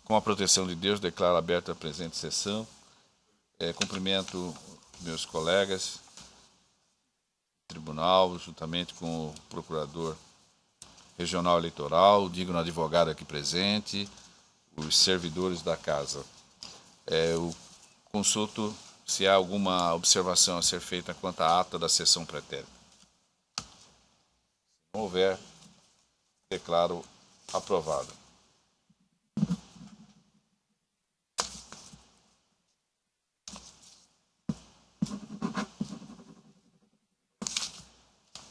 com a proteção de Deus, declaro aberta a presente sessão. Cumprimento meus colegas do tribunal, juntamente com o procurador regional eleitoral, o digno advogado aqui presente, os servidores da casa. Eu consulto se há alguma observação a ser feita quanto à ata da sessão pretérita. Se não houver, declaro aprovado.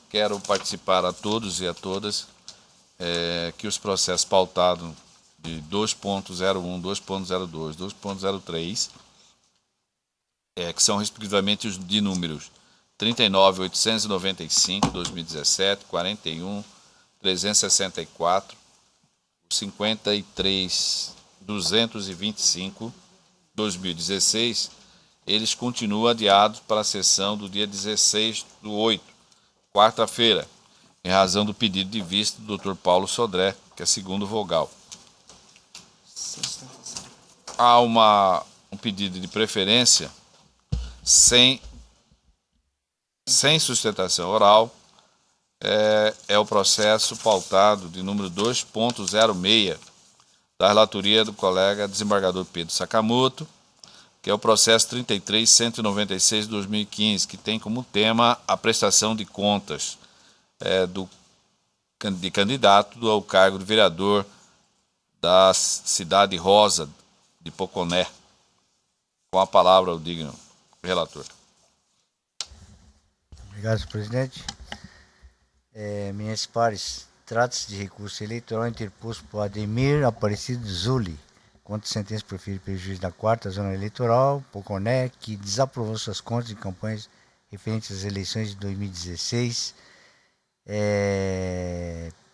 Quero participar a todos e a todas que os processos pautados de 2.01, 2.02, 2.03, que são respectivamente os de números 39.895, 2017, 41.364, 53.225, 2016, eles continuam adiados para a sessão do dia 16/8, quarta-feira, em razão do pedido de vista do Dr. Paulo Sodré, que é segundo vogal. Há um pedido de preferência sem sustentação oral, é o processo pautado de número 2.06 da relatoria do colega desembargador Pedro Sakamoto, que é o processo 33.196 de 2015, que tem como tema a prestação de contas de candidato ao cargo de vereador da cidade Rosa de Poconé. Com a palavra o digno relator. Obrigado, senhor presidente. Minhas pares, trata-se de recurso eleitoral interposto por Ademir Aparecido Zuli contra sentença proferida pelo juiz da 4ª Zona Eleitoral, Poconé, que desaprovou suas contas de campanhas referentes às eleições de 2016.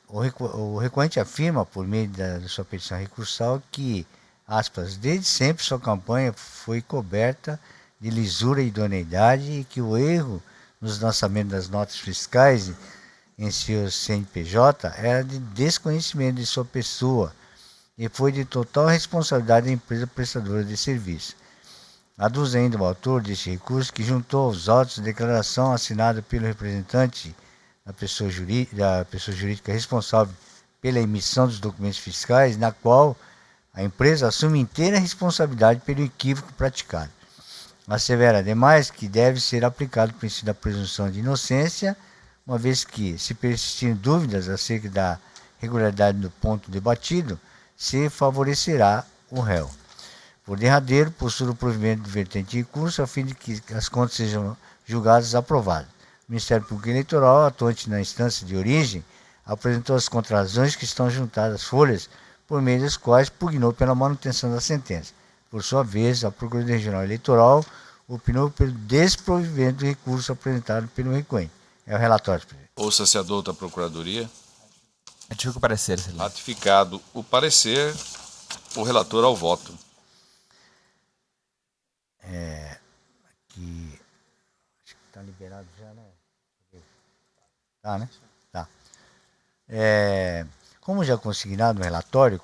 O recorrente afirma, por meio da sua petição recursal, que, aspas, desde sempre sua campanha foi coberta de lisura e idoneidade e que o erro nos lançamentos das notas fiscais em seu CNPJ era de desconhecimento de sua pessoa e foi de total responsabilidade da empresa prestadora de serviço. Aduz ainda o autor deste recurso que juntou aos autos a declaração assinada pelo representante da pessoa jurídica responsável pela emissão dos documentos fiscais, na qual a empresa assume inteira responsabilidade pelo equívoco praticado. Assevera, ademais, que deve ser aplicado o princípio da presunção de inocência, uma vez que, se persistirem dúvidas acerca da regularidade do ponto debatido, se favorecerá o réu. Por derradeiro, possui o provimento do vertente de recurso a fim de que as contas sejam julgadas aprovadas. O Ministério Público Eleitoral, atuante na instância de origem, apresentou as contrarrazões que estão juntadas às folhas, por meio das quais pugnou pela manutenção da sentença. Por sua vez, a Procuradoria Regional Eleitoral opinou pelo desprovimento do recurso apresentado pelo requerente. É o relatório, presidente. Ouça-se a douta Procuradoria. Ratifico o parecer, excelência. Ratificado o parecer, o relator ao voto. Aqui, acho que está liberado já, né? Tá, né? Tá. Como já consignado no relatório,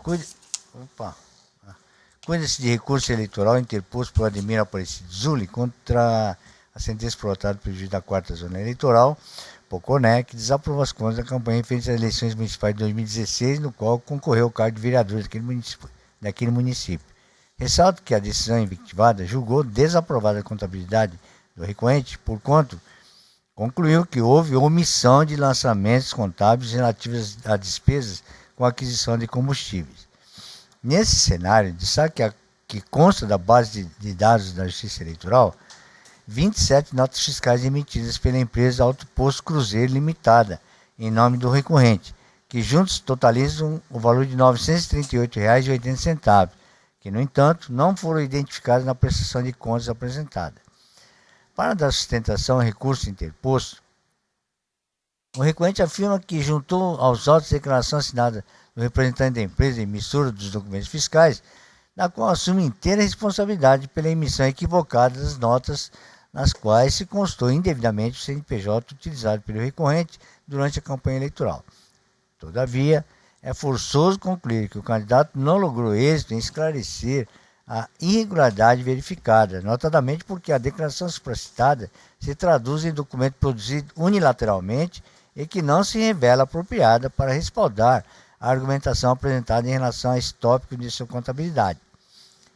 cuida-se de recurso eleitoral interposto por Ademir Aparecido Zuli contra a sentença prolatada pelo juiz da 4ª Zona Eleitoral, Poconé, que desaprovou as contas da campanha referente às eleições municipais de 2016, no qual concorreu ao cargo de vereador daquele município. Ressalto que a decisão invictivada julgou desaprovada a contabilidade do recorrente, porquanto concluiu que houve omissão de lançamentos contábeis relativos a despesas com aquisição de combustíveis. Nesse cenário, destaque que consta da base de dados da Justiça Eleitoral 27 notas fiscais emitidas pela empresa Alto Posto Cruzeiro Limitada, em nome do recorrente, que juntos totalizam o valor de R$ 938,80, que, no entanto, não foram identificados na prestação de contas apresentada. Para dar sustentação ao recurso interposto, o recorrente afirma que juntou aos autos a declaração assinada do representante da empresa emissora dos documentos fiscais, na qual assume inteira responsabilidade pela emissão equivocada das notas nas quais se constou indevidamente o CNPJ utilizado pelo recorrente durante a campanha eleitoral. Todavia, é forçoso concluir que o candidato não logrou êxito em esclarecer a irregularidade verificada, notadamente porque a declaração supracitada se traduz em documento produzido unilateralmente e que não se revela apropriada para respaldar a argumentação apresentada em relação a esse tópico de sua contabilidade.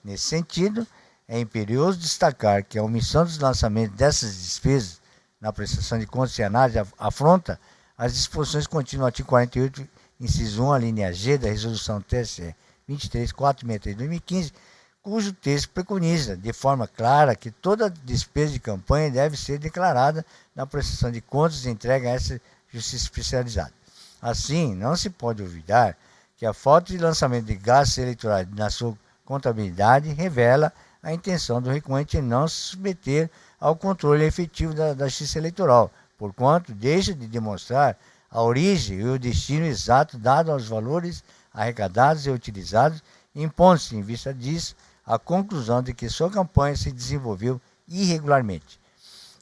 Nesse sentido, é imperioso destacar que a omissão dos lançamentos dessas despesas na prestação de contas e análise afronta as disposições contínuas do artigo 48, inciso 1, a linha G da Resolução TSE 23463 de 2015, cujo texto preconiza de forma clara que toda despesa de campanha deve ser declarada na prestação de contas e entregue a essa justiça especializada. Assim, não se pode olvidar que a falta de lançamento de gastos eleitorais na sua contabilidade revela a intenção do recorrente em não se submeter ao controle efetivo da Justiça Eleitoral, porquanto deixa de demonstrar a origem e o destino exato dado aos valores arrecadados e utilizados, impondo-se, em vista disso, a conclusão de que sua campanha se desenvolveu irregularmente.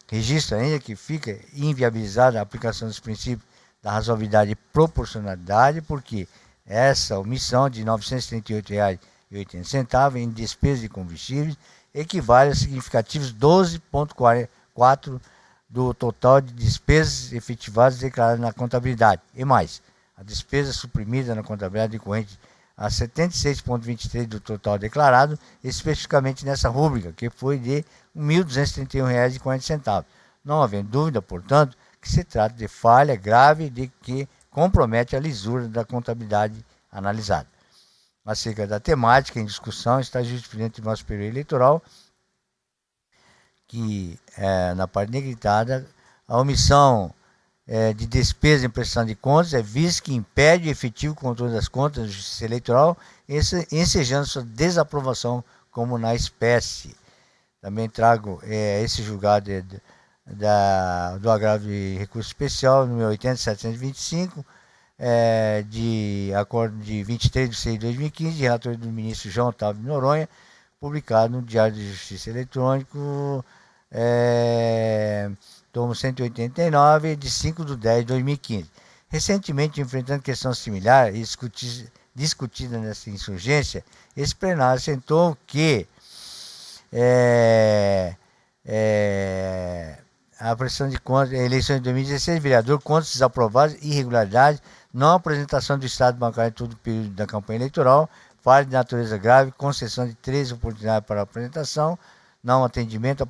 Registro ainda que fica inviabilizada a aplicação dos princípios da razoabilidade e proporcionalidade, porque essa omissão de R$ 938,80 em despesas de combustíveis equivale a significativos 12,44% do total de despesas efetivadas declaradas na contabilidade. E mais, a despesa suprimida na contabilidade decorrente a 76,23% do total declarado, especificamente nessa rúbrica, que foi de R$ 1.231,40. Não havendo dúvida, portanto, que se trata de falha grave de que compromete a lisura da contabilidade analisada. Acerca da temática em discussão, está justificado no Tribunal Superior Eleitoral que, na parte negritada, a omissão de despesa em prestação de contas é visto que impede o efetivo controle das contas da Justiça Eleitoral, ensejando sua desaprovação como na espécie. Também trago esse julgado do agravo de recurso especial, número 80.725, de acordo de 23 de 6 de 2015, de relatoria do ministro João Otávio de Noronha, publicado no Diário de Justiça Eletrônico, tomo 189, de 5 de 10 de 2015. Recentemente, enfrentando questão similar e discutida nessa insurgência, esse plenário assentou que a prestação de contas, eleições de 2016, vereador, contas desaprovadas, irregularidades, não apresentação do estado bancário em todo o período da campanha eleitoral, falha de natureza grave, concessão de 13 oportunidades para a apresentação, não atendimento,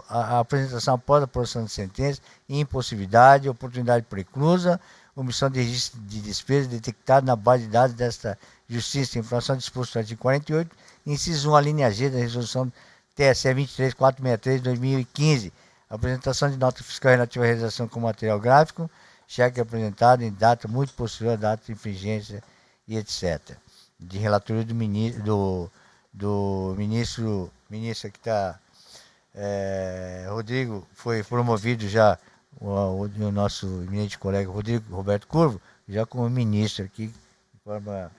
a apresentação após a aprovação de sentença, impossibilidade, oportunidade preclusa, omissão de registro de despesas detectado na base de dados desta Justiça em infração disposto no artigo 48, inciso 1, a linha G da Resolução TSE 23463 de 2015, apresentação de nota fiscal relativa à realização com material gráfico, cheque apresentado em data muito posterior à data de infringência e etc. De relatoria do ministro que está, Rodrigo, foi promovido já, o nosso eminente colega Rodrigo Roberto Curvo, já como ministro aqui, de forma...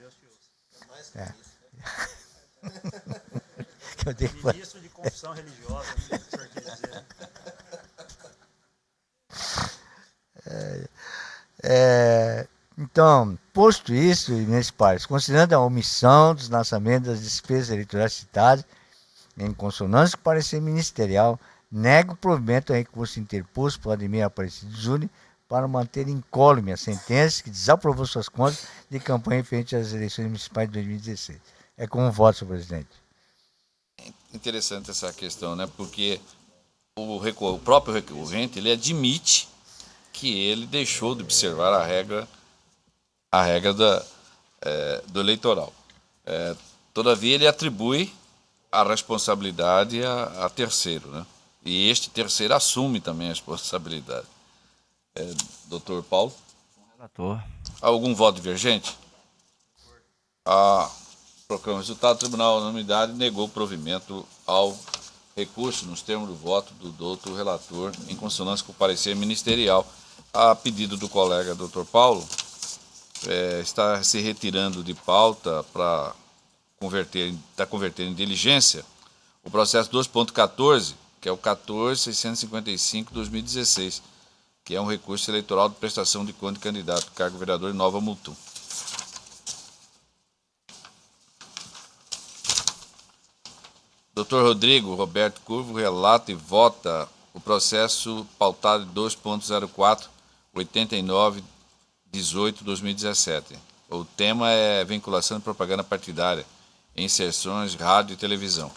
Ministro de confissão religiosa, o senhor quer dizer. Então, posto isso, nesse país, considerando a omissão dos lançamentos das despesas eleitorais citadas, em consonância com o parecer ministerial, nega o provimento ao recurso interposto por Ademir Aparecido Júnior para manter incólume a sentença que desaprovou suas contas de campanha frente às eleições municipais de 2016. É com o voto, senhor presidente. Interessante essa questão, né? Porque o próprio recorrente, ele admite que ele deixou de observar a regra do eleitoral. Todavia, ele atribui a responsabilidade a terceiro, né? E este terceiro assume também a responsabilidade. Doutor Paulo? Relator. Algum voto divergente? Proclama o resultado. O Tribunal, na unanimidade, negou provimento ao recurso nos termos do voto do doutor relator, em consonância com o parecer ministerial. A pedido do colega doutor Paulo, está se retirando de pauta para converter em diligência o processo 2.14, que é o 14.655/2016, que é um recurso eleitoral de prestação de conta de candidato cargo vereador em Nova Mutum. Relator Rodrigo Roberto Curvo relata e vota o processo pautado de 2.048918-2017. O tema é vinculação de propaganda partidária em inserções, rádio e televisão.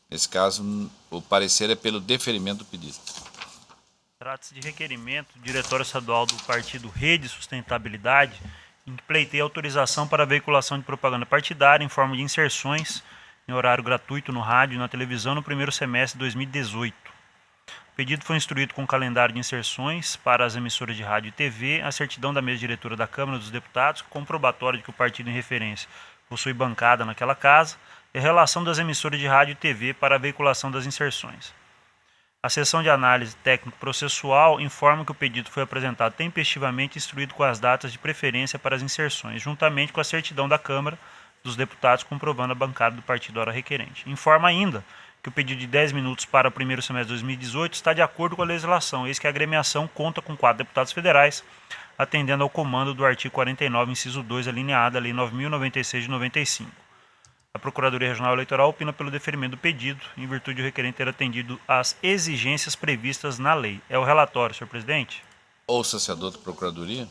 Nesse caso, o parecer é pelo deferimento do pedido. Trata-se de requerimento do Diretório Estadual do Partido Rede e Sustentabilidade, em que pleiteia autorização para a veiculação de propaganda partidária em forma de inserções em horário gratuito no rádio e na televisão no primeiro semestre de 2018. O pedido foi instruído com um calendário de inserções para as emissoras de rádio e TV, a certidão da mesa diretora da Câmara dos Deputados, comprobatório de que o partido em referência possui bancada naquela casa, e a relação das emissoras de rádio e TV para a veiculação das inserções. A seção de análise técnico-processual informa que o pedido foi apresentado tempestivamente e instruído com as datas de preferência para as inserções, juntamente com a certidão da Câmara dos Deputados comprovando a bancada do partido hora requerente. Informa ainda que o pedido de 10 minutos para o primeiro semestre de 2018 está de acordo com a legislação, eis que a agremiação conta com 4 deputados federais, atendendo ao comando do artigo 49, inciso 2, alineado à Lei 9.096 de 95. A Procuradoria Regional Eleitoral opina pelo deferimento do pedido, em virtude do requerente ter atendido às exigências previstas na lei. É o relatório, senhor presidente. Ouça-se a douta Procuradoria.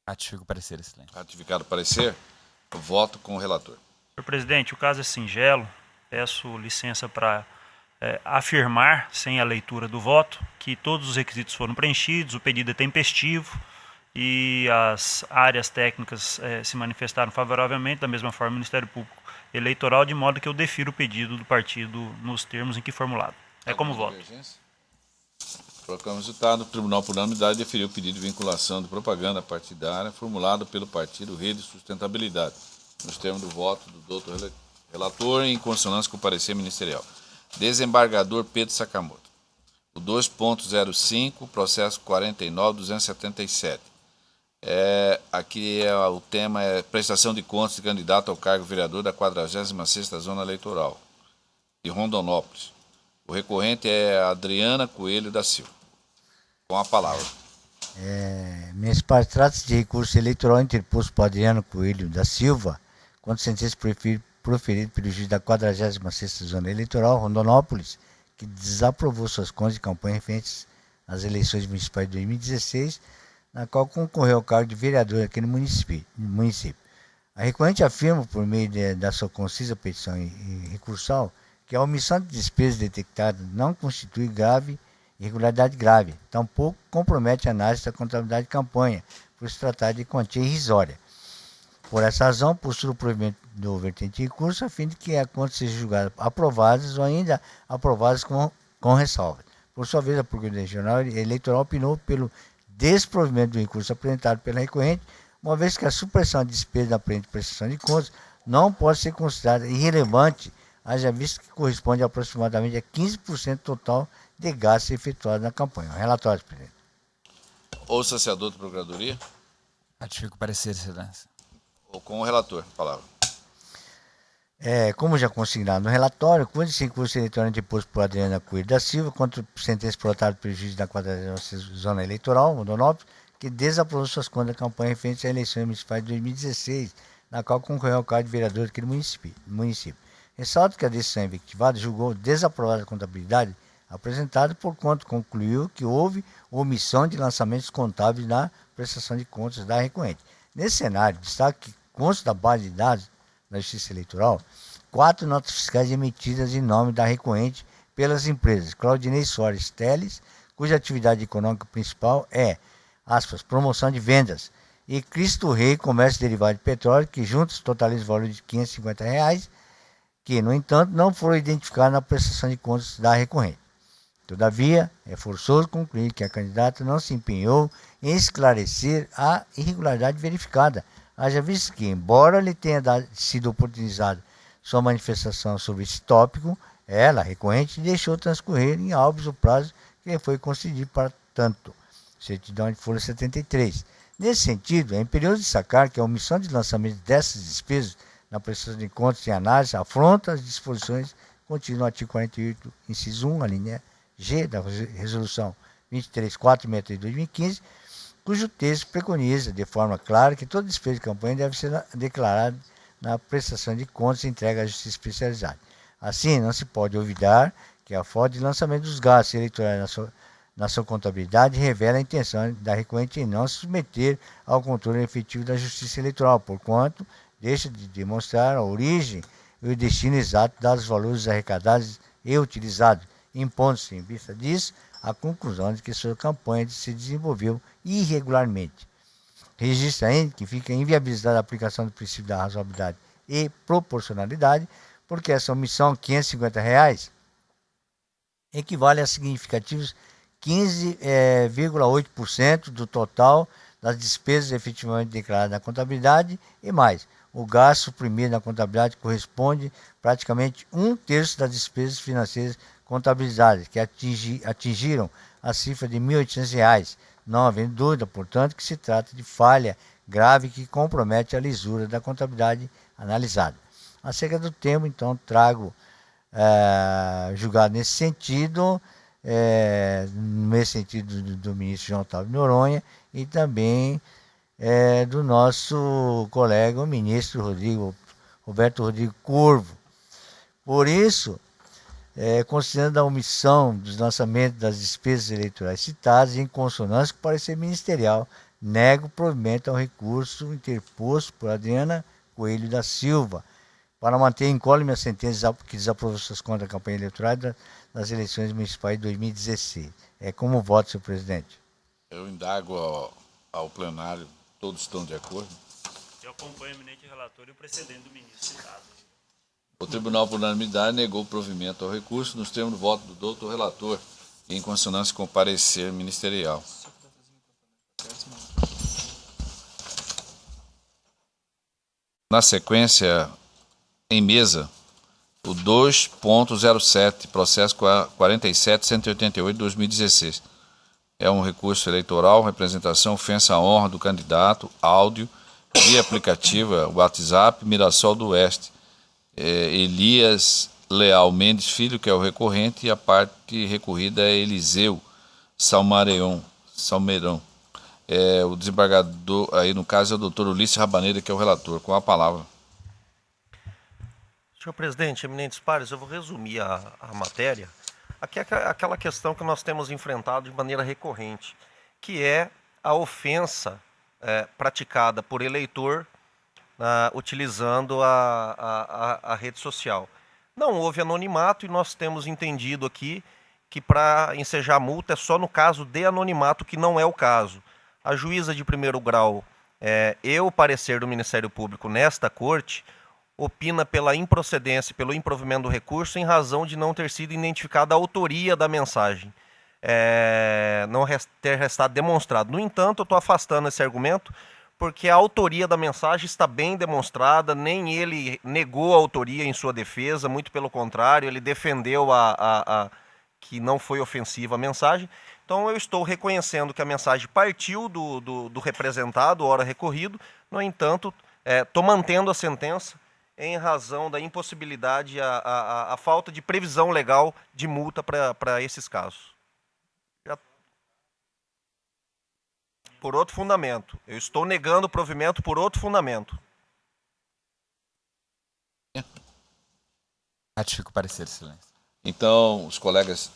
Ratifico o parecer, excelência. Ratificado o parecer, voto com o relator. Senhor presidente, o caso é singelo. Peço licença para afirmar, sem a leitura do voto, que todos os requisitos foram preenchidos, o pedido é tempestivo e as áreas técnicas se manifestaram favoravelmente, da mesma forma o Ministério Público Eleitoral, de modo que eu defiro o pedido do partido nos termos em que formulado. É como voto. Proclamo o resultado. O Tribunal, por unanimidade, deferiu o pedido de vinculação de propaganda partidária formulado pelo partido Rede e Sustentabilidade, nos termos do voto do doutor relator, em consonância com o parecer ministerial. Desembargador Pedro Sakamoto. O 2.05, processo 49.277. Aqui o tema é prestação de contas de candidato ao cargo vereador da 46ª Zona Eleitoral de Rondonópolis. O recorrente é Adriana Coelho da Silva. Com a palavra. Nesse parte, trata-se de recurso eleitoral interposto por Adriano Coelho da Silva, quando sentença proferido pelo juiz da 46ª Zona Eleitoral, Rondonópolis, que desaprovou suas contas de campanha referentes às eleições municipais de 2016, na qual concorreu ao cargo de vereador aqui no município. A recorrente afirma, por meio da sua concisa petição recursal, que a omissão de despesas detectada não constitui irregularidade grave, tampouco compromete a análise da contabilidade de campanha, por se tratar de quantia irrisória. Por essa razão, postura o provimento do vertente de recurso, a fim de que a conta seja julgada aprovadas ou ainda aprovadas com ressalva. Por sua vez, a Procuradoria Regional Eleitoral opinou pelo desprovimento do recurso apresentado pela recorrente, uma vez que a supressão de despesa da presente prestação de contas não pode ser considerada irrelevante, haja visto que corresponde a aproximadamente a 15% total de gastos efetuados na campanha. Relatório, presidente. Ouça-se a douta Procuradoria. Ratifico o parecer, excelência. Ou com o relator. Palavra. Como já consignado no relatório, quando esse recurso eleitoral interposto por Adriana Coelho da Silva contra a sentença prolatada pelo juiz da 46ª Zona Eleitoral, Rondonópolis, que desaprovou suas contas da campanha referente às eleições municipais de 2016, na qual concorreu ao cargo de vereador aqui no município. Ressalto que a decisão invectivada julgou desaprovada a contabilidade apresentada, porquanto concluiu que houve omissão de lançamentos contábeis na prestação de contas da recorrente. Nesse cenário, destaque que consta da base de dados da Justiça Eleitoral 4 notas fiscais emitidas em nome da recorrente pelas empresas Claudinei Soares Teles, cuja atividade econômica principal é, aspas, promoção de vendas, e Cristo Rei Comércio Derivado de Petróleo, que juntos totalizam o valor de R$ 550, que, no entanto, não foram identificados na prestação de contas da recorrente. Todavia, é forçoso concluir que a candidata não se empenhou em esclarecer a irregularidade verificada, haja visto que, embora lhe tenha sido oportunizada sua manifestação sobre esse tópico, ela, a recorrente, deixou transcorrer em áureos o prazo que lhe foi concedido para tanto. Certidão de folha 73. Nesse sentido, é imperioso destacar que a omissão de lançamento dessas despesas na prestação de contas e análise afronta as disposições contidas no artigo 48, inciso 1, a linha G da Resolução 23.463 de 2015, cujo texto preconiza de forma clara que toda despesa de campanha deve ser declarada na prestação de contas e entrega à Justiça Especializada. Assim, não se pode olvidar que a foto de lançamento dos gastos eleitorais na sua contabilidade revela a intenção da recorrente em não se submeter ao controle efetivo da Justiça Eleitoral, porquanto deixa de demonstrar a origem e o destino exato dos valores arrecadados e utilizados, impondo-se, em vista disso, a conclusão de que sua campanha se desenvolveu irregularmente. Registra ainda que fica inviabilizada a aplicação do princípio da razoabilidade e proporcionalidade, porque essa omissão de R$ 550 equivale a significativos 15,8% do total das despesas efetivamente declaradas na contabilidade e mais. O gasto suprimido na contabilidade corresponde praticamente 1/3 das despesas financeiras contabilizadas, que atingiram a cifra de R$ 1.800, não havendo dúvida, portanto, que se trata de falha grave que compromete a lisura da contabilidade analisada. Acerca do tema, então, trago julgado nesse sentido, do ministro João Otávio Noronha e também do nosso colega, o ministro Roberto Rodrigo Curvo. Por isso, considerando a omissão dos lançamentos das despesas eleitorais citadas em consonância com o parecer ministerial, nego o provimento ao recurso interposto por Adriana Coelho da Silva, para manter incólume a sentença que desaprovou suas contas da campanha eleitoral das eleições municipais de 2016. Como voto, senhor presidente? Eu indago ao plenário, todos estão de acordo? Eu acompanho o eminente relator e o precedente do ministro citado. O tribunal, por unanimidade, negou o provimento ao recurso nos termos do voto do doutor relator, em consonância com o parecer ministerial. Na sequência, em mesa, o 2.07, processo 47.188/2016. É um recurso eleitoral, representação, ofensa à honra do candidato, áudio, via aplicativa, WhatsApp, Mirassol do Oeste. Elias Leal Mendes Filho, que é o recorrente, e a parte recorrida é Eliseu Salmerão. O desembargador, aí no caso é o doutor Ulisses Rabaneira, que é o relator. Com a palavra. Senhor presidente, eminentes pares, eu vou resumir a matéria. Aqui é aquela questão que nós temos enfrentado de maneira recorrente, que é a ofensa praticada por eleitor utilizando a rede social. Não houve anonimato e nós temos entendido aqui que para ensejar a multa é só no caso de anonimato, que não é o caso. A juíza de primeiro grau e o parecer do Ministério Público nesta corte opina pela improcedência, pelo improvimento do recurso, em razão de não ter sido identificada a autoria da mensagem, não ter restado demonstrado. No entanto, eu estou afastando esse argumento, porque a autoria da mensagem está bem demonstrada, nem ele negou a autoria em sua defesa, muito pelo contrário, ele defendeu que não foi ofensiva a mensagem. Então eu estou reconhecendo que a mensagem partiu do representado, ora recorrido, no entanto, estou mantendo a sentença em razão da impossibilidade, a falta de previsão legal de multa para esses casos. Por outro fundamento. Eu estou negando o provimento por outro fundamento. Ratifico o parecer, excelência. Então, os colegas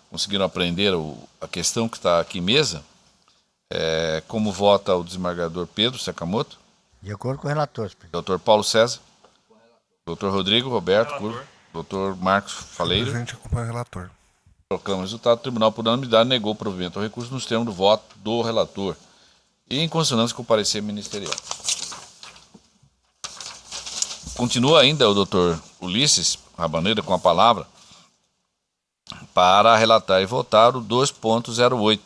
conseguiram aprender a questão que está aqui em mesa. Como vota o desembargador Pedro Sakamoto? De acordo com o relator, presidente. Doutor Paulo César? Doutor Rodrigo Roberto Curvo? Doutor Marcos Faleiro? Presidente, acompanha o relator. Proclama o resultado. O tribunal, por unanimidade, negou o provimento ao recurso nos termos do voto do relator e em consonância com o parecer ministerial. Continua ainda o doutor Ulisses Rabaneira com a palavra para relatar e votar o 2.08.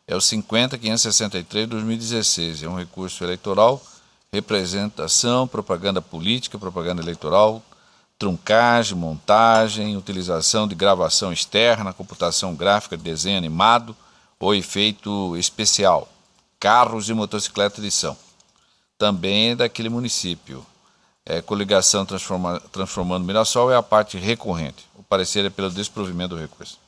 É o 50.563/2016. É um recurso eleitoral, representação, propaganda política, propaganda eleitoral, truncagem, montagem, utilização de gravação externa, computação gráfica de desenho animado ou efeito especial, carros e motocicleta de edição. Também é daquele município. Coligação transformando Mirassol é a parte recorrente. O parecer é pelo desprovimento do recurso.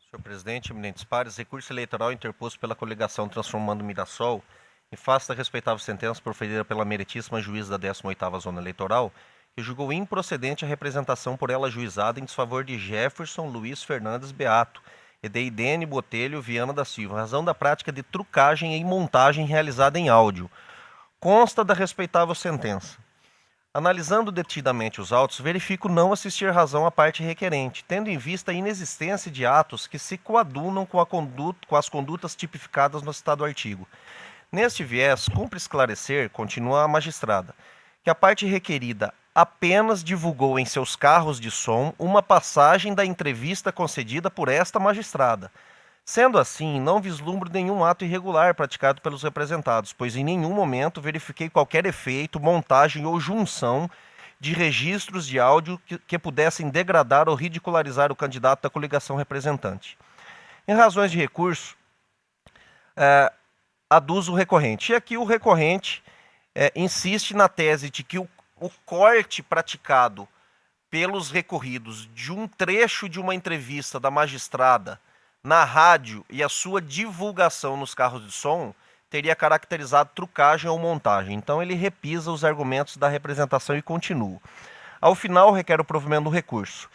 Senhor presidente, eminentes pares, recurso eleitoral interposto pela coligação Transformando Mirassol, em face da respeitável sentença proferida pela meritíssima juíza da 18ª Zona Eleitoral, que julgou improcedente a representação por ela ajuizada em desfavor de Jefferson Luiz Fernandes Beato e de Idene Botelho Viana da Silva, em razão da prática de trucagem e montagem realizada em áudio. Consta da respeitável sentença. Analisando detidamente os autos, verifico não assistir razão à parte requerente, tendo em vista a inexistência de atos que se coadunam com as condutas tipificadas no citado artigo. Neste viés, cumpre esclarecer, continua a magistrada, que a parte requerida apenas divulgou em seus carros de som uma passagem da entrevista concedida por esta magistrada. Sendo assim, não vislumbro nenhum ato irregular praticado pelos representados, pois em nenhum momento verifiquei qualquer efeito, montagem ou junção de registros de áudio que pudessem degradar ou ridicularizar o candidato da coligação representante. Em razões de recurso, aduz o recorrente. E aqui o recorrente insiste na tese de que o corte praticado pelos recorridos de um trecho de uma entrevista da magistrada na rádio e a sua divulgação nos carros de som teria caracterizado trucagem ou montagem. Então ele repisa os argumentos da representação e continua. Ao final, requer o provimento do recurso.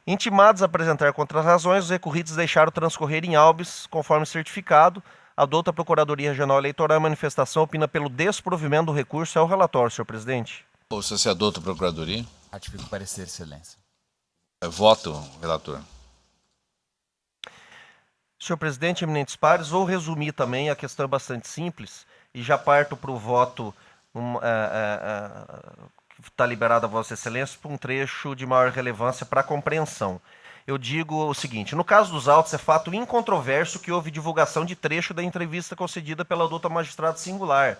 Intimados a apresentar contrarrazões, os recorridos deixaram transcorrer em habeas, conforme certificado. Adota a Procuradoria Regional Eleitoral a manifestação, opina pelo desprovimento do recurso. É o relatório, senhor presidente. Ouça se adota a Procuradoria. Ratifico o parecer, excelência. Voto, relator. Senhor presidente, eminentes pares, vou resumir também, a questão é bastante simples, e já parto para o voto que está liberado a Vossa Excelência para um trecho de maior relevância para a compreensão. Eu digo o seguinte: no caso dos autos, é fato incontroverso que houve divulgação de trecho da entrevista concedida pela douta magistrada singular,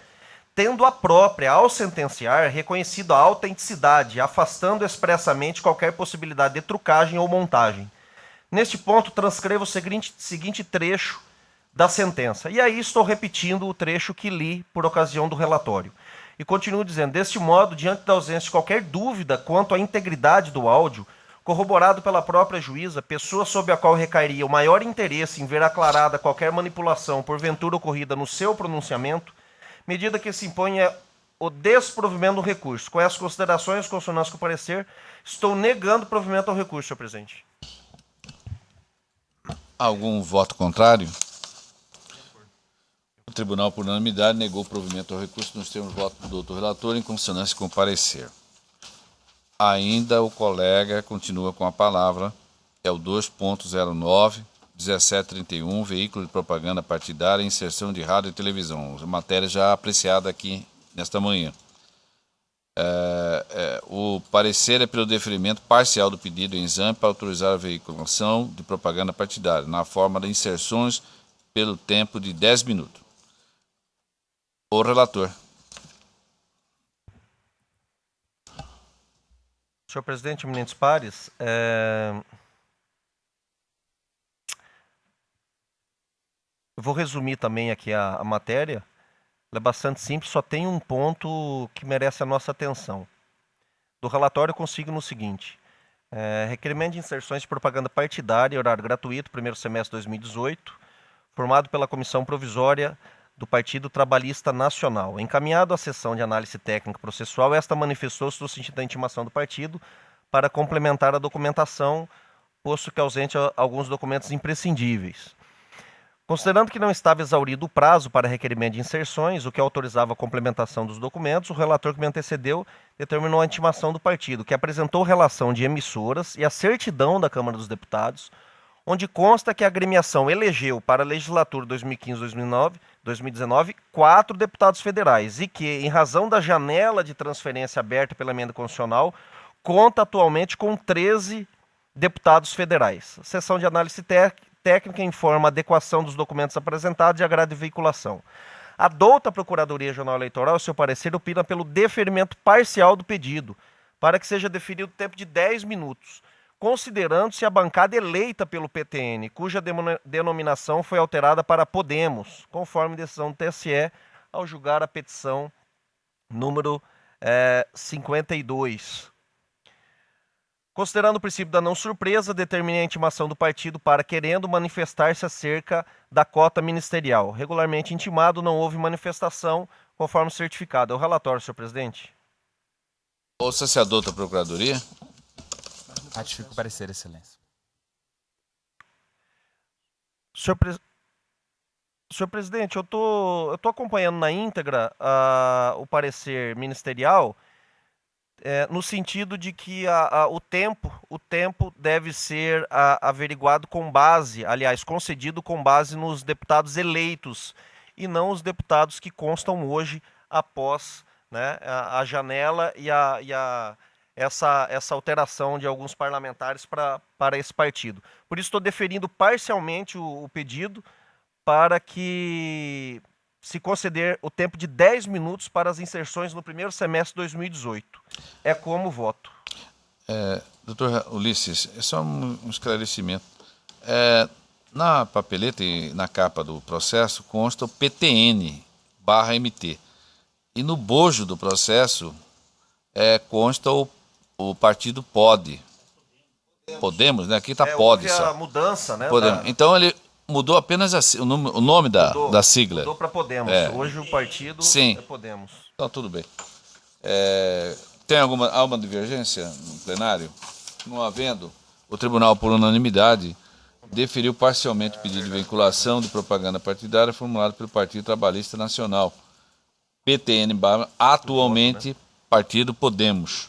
tendo a própria, ao sentenciar, reconhecido a autenticidade, afastando expressamente qualquer possibilidade de trucagem ou montagem. Neste ponto, transcrevo o seguinte trecho da sentença. E aí estou repetindo o trecho que li por ocasião do relatório. E continuo dizendo: deste modo, diante da ausência de qualquer dúvida quanto à integridade do áudio, corroborado pela própria juíza, pessoa sobre a qual recairia o maior interesse em ver aclarada qualquer manipulação porventura ocorrida no seu pronunciamento, medida que se impõe é o desprovimento do recurso. Com essas considerações, consonância com o parecer, estou negando o provimento ao recurso, senhor presidente. Algum voto contrário? O tribunal, por unanimidade, negou o provimento ao recurso nos termos do voto do doutor relator, em consonância com o parecer. Ainda o colega continua com a palavra, é o 2.09, 1731, veículo de propaganda partidária e inserção de rádio e televisão. Matéria já apreciada aqui nesta manhã. O parecer é pelo deferimento parcial do pedido em exame para autorizar a veiculação de propaganda partidária, na forma de inserções pelo tempo de 10 minutos. O relator. Senhor presidente, eminentes pares, eu vou resumir também aqui a matéria. Ela é bastante simples, só tem um ponto que merece a nossa atenção. Do relatório, eu consigo no seguinte: requerimento de inserções de propaganda partidária, horário gratuito, primeiro semestre de 2018, formado pela Comissão Provisória do Partido Trabalhista Nacional. Encaminhado à sessão de análise técnica processual, esta manifestou-se no sentido da intimação do partido para complementar a documentação, posto que ausente alguns documentos imprescindíveis. Considerando que não estava exaurido o prazo para requerimento de inserções, o que autorizava a complementação dos documentos, o relator que me antecedeu determinou a intimação do partido, que apresentou relação de emissoras e a certidão da Câmara dos Deputados, onde consta que a agremiação elegeu para a legislatura 2015-2019 4 deputados federais e que, em razão da janela de transferência aberta pela emenda constitucional, conta atualmente com 13 deputados federais. A sessão de análise técnica informa a adequação dos documentos apresentados e a grade de veiculação. Adouta a Procuradoria Regional Eleitoral, seu parecer, opina pelo deferimento parcial do pedido, para que seja definido o tempo de 10 minutos, considerando-se a bancada eleita pelo PTN, cuja denominação foi alterada para Podemos, conforme decisão do TSE, ao julgar a petição número 52. Considerando o princípio da não surpresa, determinei a intimação do partido para querendo manifestar-se acerca da cota ministerial. Regularmente intimado, não houve manifestação, conforme certificado. É o relatório, senhor presidente. Ouça se adota a Procuradoria. Ratifico o parecer, excelência. Senhor presidente, eu tô acompanhando na íntegra o parecer ministerial, no sentido de que o tempo deve ser averiguado com base, aliás, concedido com base nos deputados eleitos e não os deputados que constam hoje após, né, a janela e essa alteração de alguns parlamentares para esse partido. Por isso estou deferindo parcialmente o pedido para que se conceder o tempo de 10 minutos para as inserções no primeiro semestre de 2018. É como voto. Doutor Ulisses, é só um esclarecimento. Na papeleta e na capa do processo consta o PTN/MT. E no bojo do processo consta o partido Podemos, né? Aqui está POD Houve só. a mudança, né? Podemos. Então ele mudou apenas o nome da sigla. Mudou para Podemos. Hoje o partido Sim. é Podemos. Então tudo bem. Tem alguma divergência no plenário? Não havendo, o tribunal, por unanimidade, deferiu parcialmente o pedido de vinculação de propaganda partidária formulado pelo Partido Trabalhista Nacional, PTN, atualmente Partido Podemos,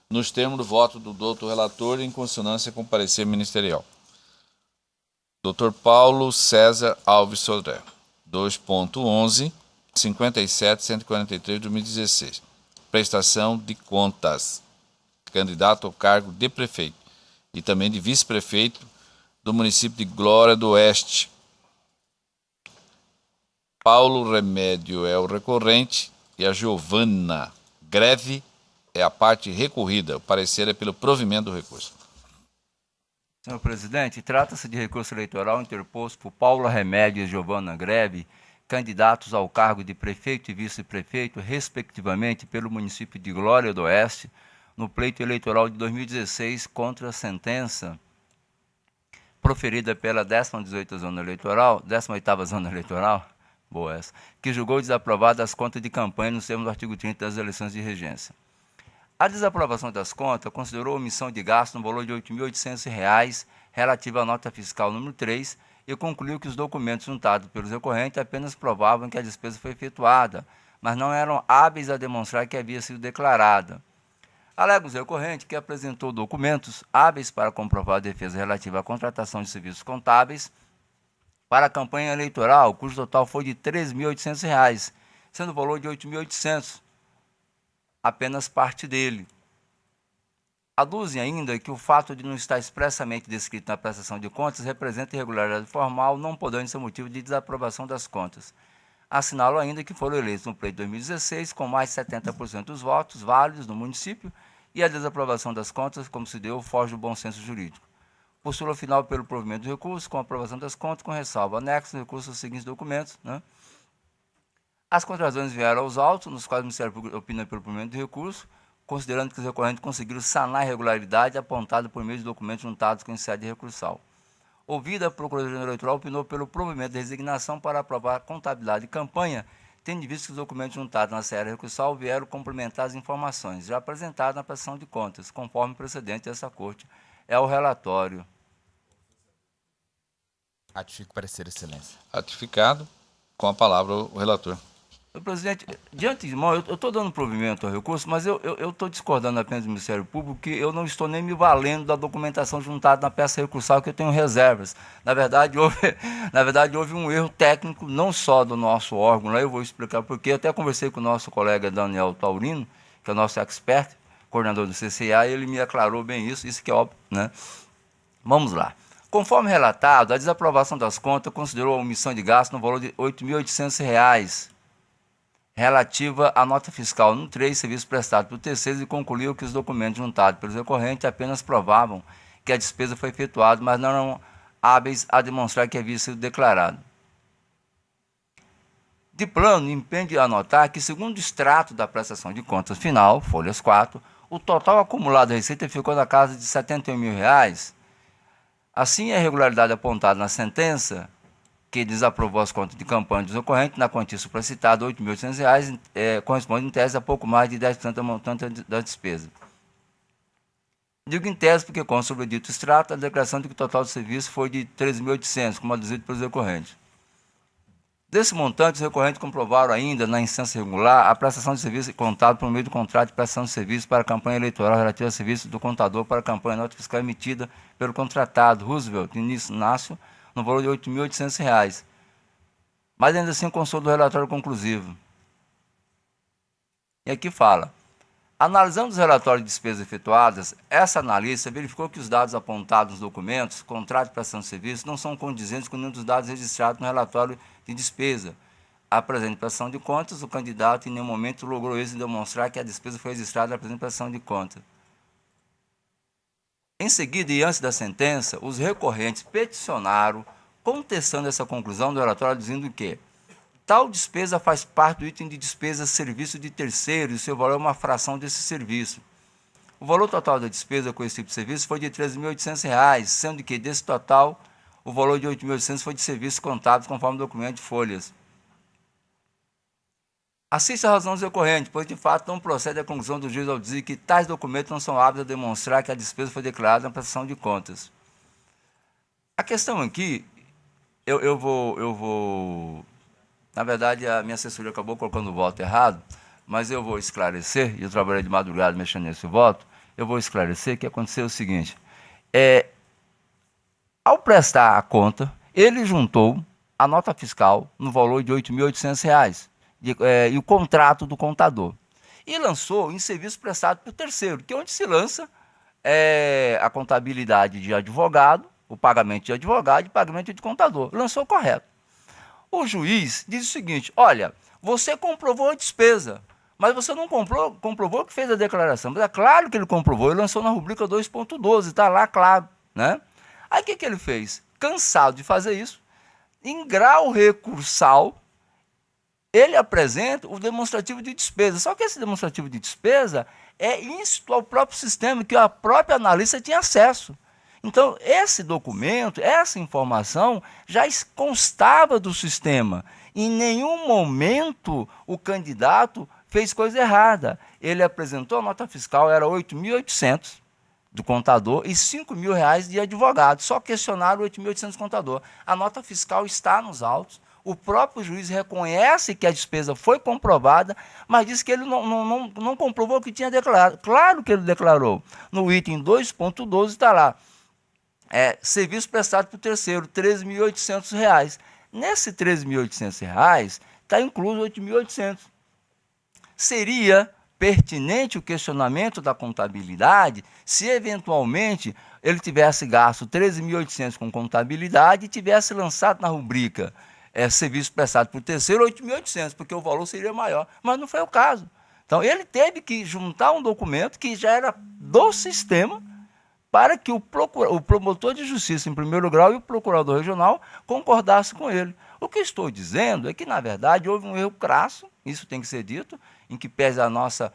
nos termos do voto do doutor relator em consonância com o parecer ministerial. Dr. Paulo César Alves Sodré, 2.11, 57.143 de 2016. Prestação de contas. Candidato ao cargo de prefeito e também de vice-prefeito do município de Glória do Oeste. Paulo Remédio é o recorrente e a Giovana Greve é a parte recorrida. O parecer é pelo provimento do recurso. Senhor presidente, trata-se de recurso eleitoral interposto por Paulo Remédio e Giovana Greve, candidatos ao cargo de prefeito e vice-prefeito, respectivamente, pelo município de Glória do Oeste, no pleito eleitoral de 2016 contra a sentença proferida pela 18ª Zona Eleitoral, que julgou desaprovadas as contas de campanha nos termos do artigo 30 das eleições de regência. A desaprovação das contas considerou omissão de gasto no valor de R$ 8.800 relativa à nota fiscal número 3 e concluiu que os documentos juntados pelos recorrentes apenas provavam que a despesa foi efetuada, mas não eram hábeis a demonstrar que havia sido declarada. Alega os recorrentes que apresentou documentos hábeis para comprovar a defesa relativa à contratação de serviços contábeis para a campanha eleitoral, cujo total foi de R$ 3.800, sendo o valor de R$ 8.800 apenas parte dele. Aduzem ainda que o fato de não estar expressamente descrito na prestação de contas representa irregularidade formal, não podendo ser motivo de desaprovação das contas. Assinalo ainda que foram eleitos no pleito de 2016 com mais de 70% dos votos válidos no município e a desaprovação das contas, como se deu, foge do bom senso jurídico. Postula final pelo provimento do recurso, com a aprovação das contas, com ressalva anexo no recurso aos seguintes documentos, né? As contradições vieram aos autos, nos quais o Ministério Público opina pelo provimento do recurso, considerando que os recorrentes conseguiram sanar a irregularidade apontada por meio de documentos juntados com sede recursal. Ouvida, a Procuradoria Eleitoral opinou pelo provimento de resignação para aprovar a contabilidade de campanha, tendo visto que os documentos juntados na série recursal vieram complementar as informações já apresentadas na prestação de contas, conforme precedente dessa Corte. É o relatório. Ratifico o parecer, excelência. Ratificado. Com a palavra o relator. Presidente, de antemão, eu estou dando provimento ao recurso, mas eu estou discordando apenas do Ministério Público, que eu não estou nem me valendo da documentação juntada na peça recursal, que eu tenho reservas. Na verdade, houve um erro técnico, não só do nosso órgão, lá eu vou explicar por quê. Até conversei com o nosso colega Daniel Taurino, que é o nosso expert, coordenador do CCA, e ele me aclarou bem isso que é óbvio, né? Vamos lá. Conforme relatado, a desaprovação das contas considerou a omissão de gasto no valor de R$ 8.800, relativa à nota fiscal no 3, serviço prestado por terceiros, e concluiu que os documentos juntados pelos recorrentes apenas provavam que a despesa foi efetuada, mas não eram hábeis a demonstrar que havia sido declarado. De plano, impende anotar que, segundo o extrato da prestação de contas final, folhas 4, o total acumulado da receita ficou na casa de R$ 71 mil. Assim, a irregularidade apontada na sentença, que desaprovou as contas de campanha dos recorrentes, na quantia supracitada, R$ 8.800, corresponde em tese a pouco mais de 10% do montante da despesa. Digo em tese porque, consta sobre o dito extrato, a declaração de que o total do serviço foi de R$ 13.800, como aduzido pelos recorrentes. Desse montante, os recorrentes comprovaram ainda, na instância regular, a prestação de serviço contada por meio do contrato de prestação de serviço para a campanha eleitoral relativa ao serviço do contador para a campanha nota fiscal emitida pelo contratado Roosevelt Inácio, no valor de R$ 8.800. Mas ainda assim constou do relatório conclusivo. E aqui fala: analisando os relatórios de despesas efetuadas, essa analista verificou que os dados apontados nos documentos, contrato de prestação de serviço, não são condizentes com nenhum dos dados registrados no relatório de despesa. A presente prestação de contas, o candidato em nenhum momento logrou êxito em demonstrar que a despesa foi registrada na presente prestação de contas. Em seguida, e antes da sentença, os recorrentes peticionaram, contestando essa conclusão do relatório, dizendo que tal despesa faz parte do item de despesa serviço de terceiro e seu valor é uma fração desse serviço. O valor total da despesa com esse tipo de serviço foi de R$ 13.800, sendo que desse total o valor de R$ 8.800 foi de serviços contábeis conforme o documento de folhas. Assiste a razão dos recorrentes, pois de fato não procede a conclusão do juiz ao dizer que tais documentos não são aptos a demonstrar que a despesa foi declarada na prestação de contas. A questão aqui, eu vou... Na verdade, a minha assessoria acabou colocando o voto errado, mas eu vou esclarecer, e eu trabalhei de madrugada mexendo nesse voto, eu vou esclarecer que aconteceu o seguinte: ao prestar a conta, ele juntou a nota fiscal no valor de R$ 8.800 e o contrato do contador. E lançou em serviço prestado por terceiro, que é onde se lança a contabilidade de advogado, o pagamento de advogado e o pagamento de contador. Lançou correto. O juiz diz o seguinte: olha, você comprovou a despesa, mas você não comprovou que fez a declaração. Mas é claro que ele comprovou, ele lançou na rubrica 2.12, está lá claro, né? Aí o que ele fez? Cansado de fazer isso, em grau recursal, ele apresenta o demonstrativo de despesa. Só que esse demonstrativo de despesa é íncito ao próprio sistema, que a própria analista tinha acesso. Então, esse documento, essa informação já constava do sistema. Em nenhum momento o candidato fez coisa errada. Ele apresentou a nota fiscal, era R$ 8.800 do contador e R$ 5.000 de advogado. Só questionaram o R$ 8.800 do contador. A nota fiscal está nos autos. O próprio juiz reconhece que a despesa foi comprovada, mas diz que ele não comprovou que tinha declarado. Claro que ele declarou. No item 2.12 está lá: serviço prestado por terceiro, R$ 13.800. Nesse R$ 13.800 está incluso R$ 8.800. Seria pertinente o questionamento da contabilidade se eventualmente ele tivesse gasto R$ 13.800 com contabilidade e tivesse lançado na rubrica serviço prestado por terceiro R$ 8.800, porque o valor seria maior, mas não foi o caso. Então ele teve que juntar um documento que já era do sistema para que o promotor de justiça em primeiro grau e o procurador regional concordassem com ele. O que estou dizendo é que, na verdade, houve um erro crasso, isso tem que ser dito, em que pese a nossa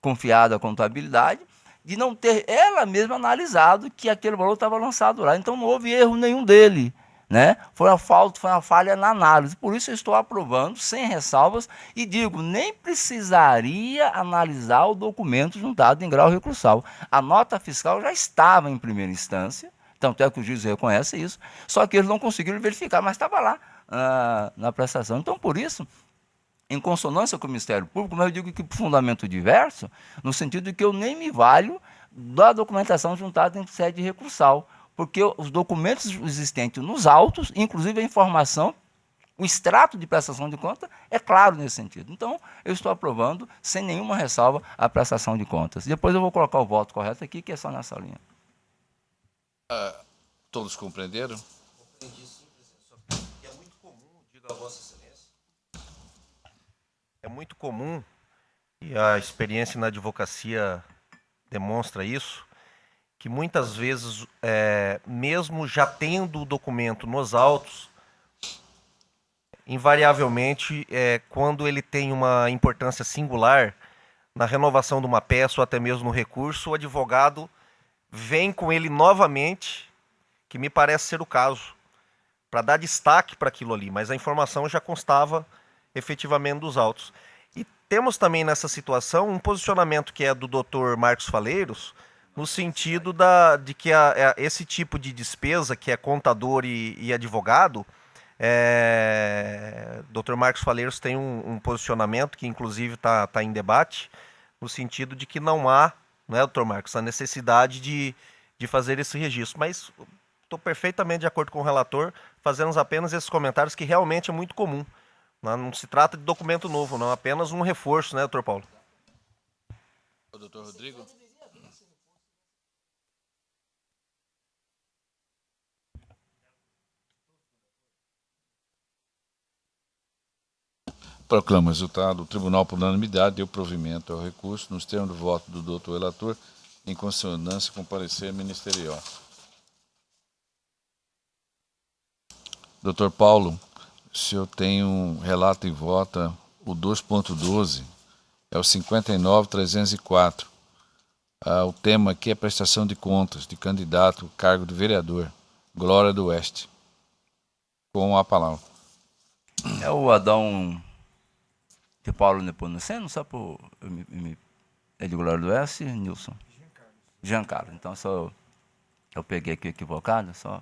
confiada contabilidade, de não ter ela mesma analisado que aquele valor estava lançado lá. Então não houve erro nenhum dele, né? Foi uma falha na análise. Por isso eu estou aprovando, sem ressalvas, e digo, nem precisaria analisar o documento juntado em grau recursal. A nota fiscal já estava em primeira instância, tanto é que o juiz reconhece isso, só que eles não conseguiram verificar, mas estava lá na prestação. Então, por isso, em consonância com o Ministério Público, mas eu digo que por fundamento diverso, no sentido de que eu nem me valho da documentação juntada em sede recursal, porque os documentos existentes nos autos, inclusive a informação, o extrato de prestação de conta, é claro nesse sentido. Então, eu estou aprovando, sem nenhuma ressalva, a prestação de contas. Depois eu vou colocar o voto correto aqui, que é só nessa linha. Todos compreenderam? Compreendi sim, presidente. E é muito comum, digo a Vossa Excelência, é muito comum, e a experiência na advocacia demonstra isso, que muitas vezes, mesmo já tendo o documento nos autos, invariavelmente, quando ele tem uma importância singular, na renovação de uma peça ou até mesmo no recurso, o advogado vem com ele novamente, que me parece ser o caso, para dar destaque para aquilo ali, mas a informação já constava efetivamente dos autos. E temos também nessa situação um posicionamento que é do Dr. Marcos Faleiros, no sentido de que esse tipo de despesa, que é contador e advogado, Dr. Marcos Faleiros tem um posicionamento que inclusive está em debate, no sentido de que não há, né, Dr. Marcos, a necessidade de fazer esse registro. Mas estou perfeitamente de acordo com o relator, fazendo apenas esses comentários que realmente é muito comum. Não se trata de documento novo, não, apenas um reforço, né, Dr. Paulo? O doutor Rodrigo? Proclamo o resultado. O tribunal, por unanimidade, deu provimento ao recurso nos termos do voto do doutor relator, em consonância com o parecer ministerial. Doutor Paulo, o senhor tem um relato e vota o 2.12, é o 59.304. O tema aqui é prestação de contas de candidato ao cargo de vereador, Glória do Oeste. Com a palavra. É o Adão de Paulo Nepomuceno, só por... É de Glória do Oeste, Nilson? Giancarlo. Então, só eu peguei aqui equivocado, só...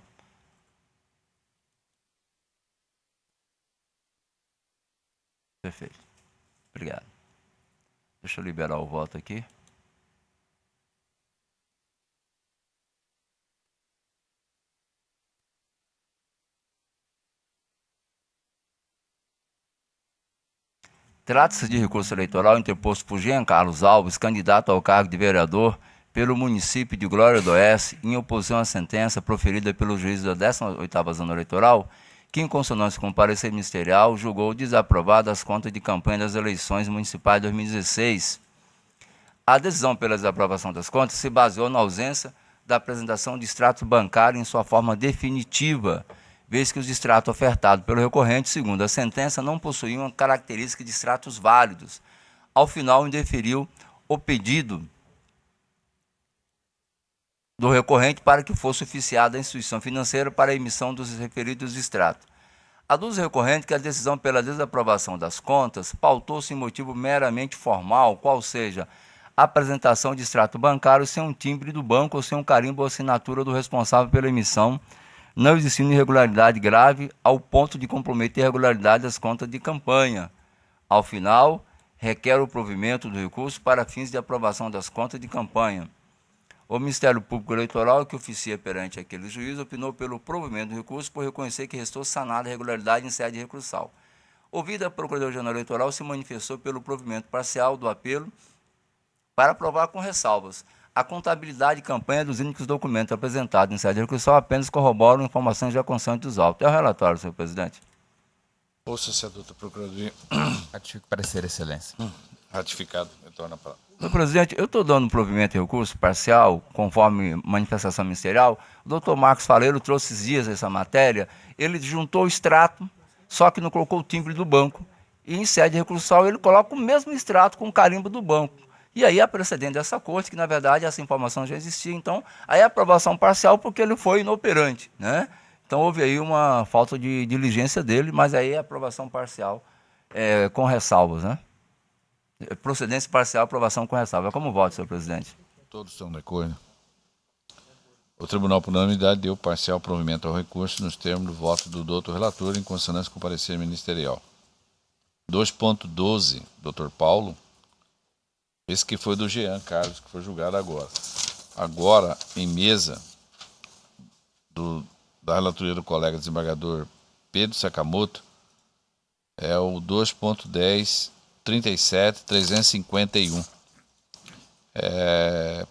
Perfeito. Obrigado. Deixa eu liberar o voto aqui. Trata-se de recurso eleitoral interposto por Jean Carlos Alves, candidato ao cargo de vereador pelo município de Glória do Oeste, em oposição à sentença proferida pelo juiz da 18ª Zona Eleitoral, que, em consonância com o parecer ministerial, julgou desaprovadas as contas de campanha das eleições municipais de 2016. A decisão pela desaprovação das contas se baseou na ausência da apresentação de extrato bancário em sua forma definitiva, vez que os extratos ofertados pelo recorrente, segundo a sentença, não possuíam a característica de extratos válidos. Ao final, indeferiu o pedido do recorrente para que fosse oficiada a instituição financeira para a emissão dos referidos extratos. Aduz o recorrente que a decisão pela desaprovação das contas pautou-se em motivo meramente formal, qual seja a apresentação de extrato bancário sem um timbre do banco ou sem um carimbo ou assinatura do responsável pela emissão, não existindo irregularidade grave ao ponto de comprometer a regularidade das contas de campanha. Ao final, requer o provimento do recurso para fins de aprovação das contas de campanha. O Ministério Público Eleitoral, que oficia perante aquele juiz, opinou pelo provimento do recurso por reconhecer que restou sanada a irregularidade em sede recursal. Ouvida a Procuradoria-Geral Eleitoral, se manifestou pelo provimento parcial do apelo para aprovar com ressalvas. A contabilidade de campanha dos únicos documentos apresentados em sede recursal apenas corroboram informações já constantes dos autos. É o relatório, senhor presidente. Ouça-se a doutora Procuradoria. Ratifico o parecer, excelência. Ratificado. Retorna a palavra. Senhor presidente, eu estou dando provimento de recurso parcial, conforme manifestação ministerial. O doutor Marcos Faleiro trouxe esses dias essa matéria. Ele juntou o extrato, só que não colocou o timbre do banco. E em sede recursal ele coloca o mesmo extrato com o carimbo do banco. E aí, a precedente dessa corte, que na verdade essa informação já existia, então, aí a aprovação parcial porque ele foi inoperante, né? Então houve aí uma falta de diligência dele, mas aí a aprovação parcial com ressalvas, né? Procedência parcial, aprovação com ressalvas. Como voto, senhor presidente? Todos estão de acordo. O Tribunal, por unanimidade, deu parcial provimento ao recurso nos termos do voto do doutor relator em consonância com o parecer ministerial. 2.12, doutor Paulo. Esse que foi do Jean Carlos, que foi julgado agora. Agora, em mesa, da relatoria do colega desembargador Pedro Sakamoto, é o 2.10.37.351.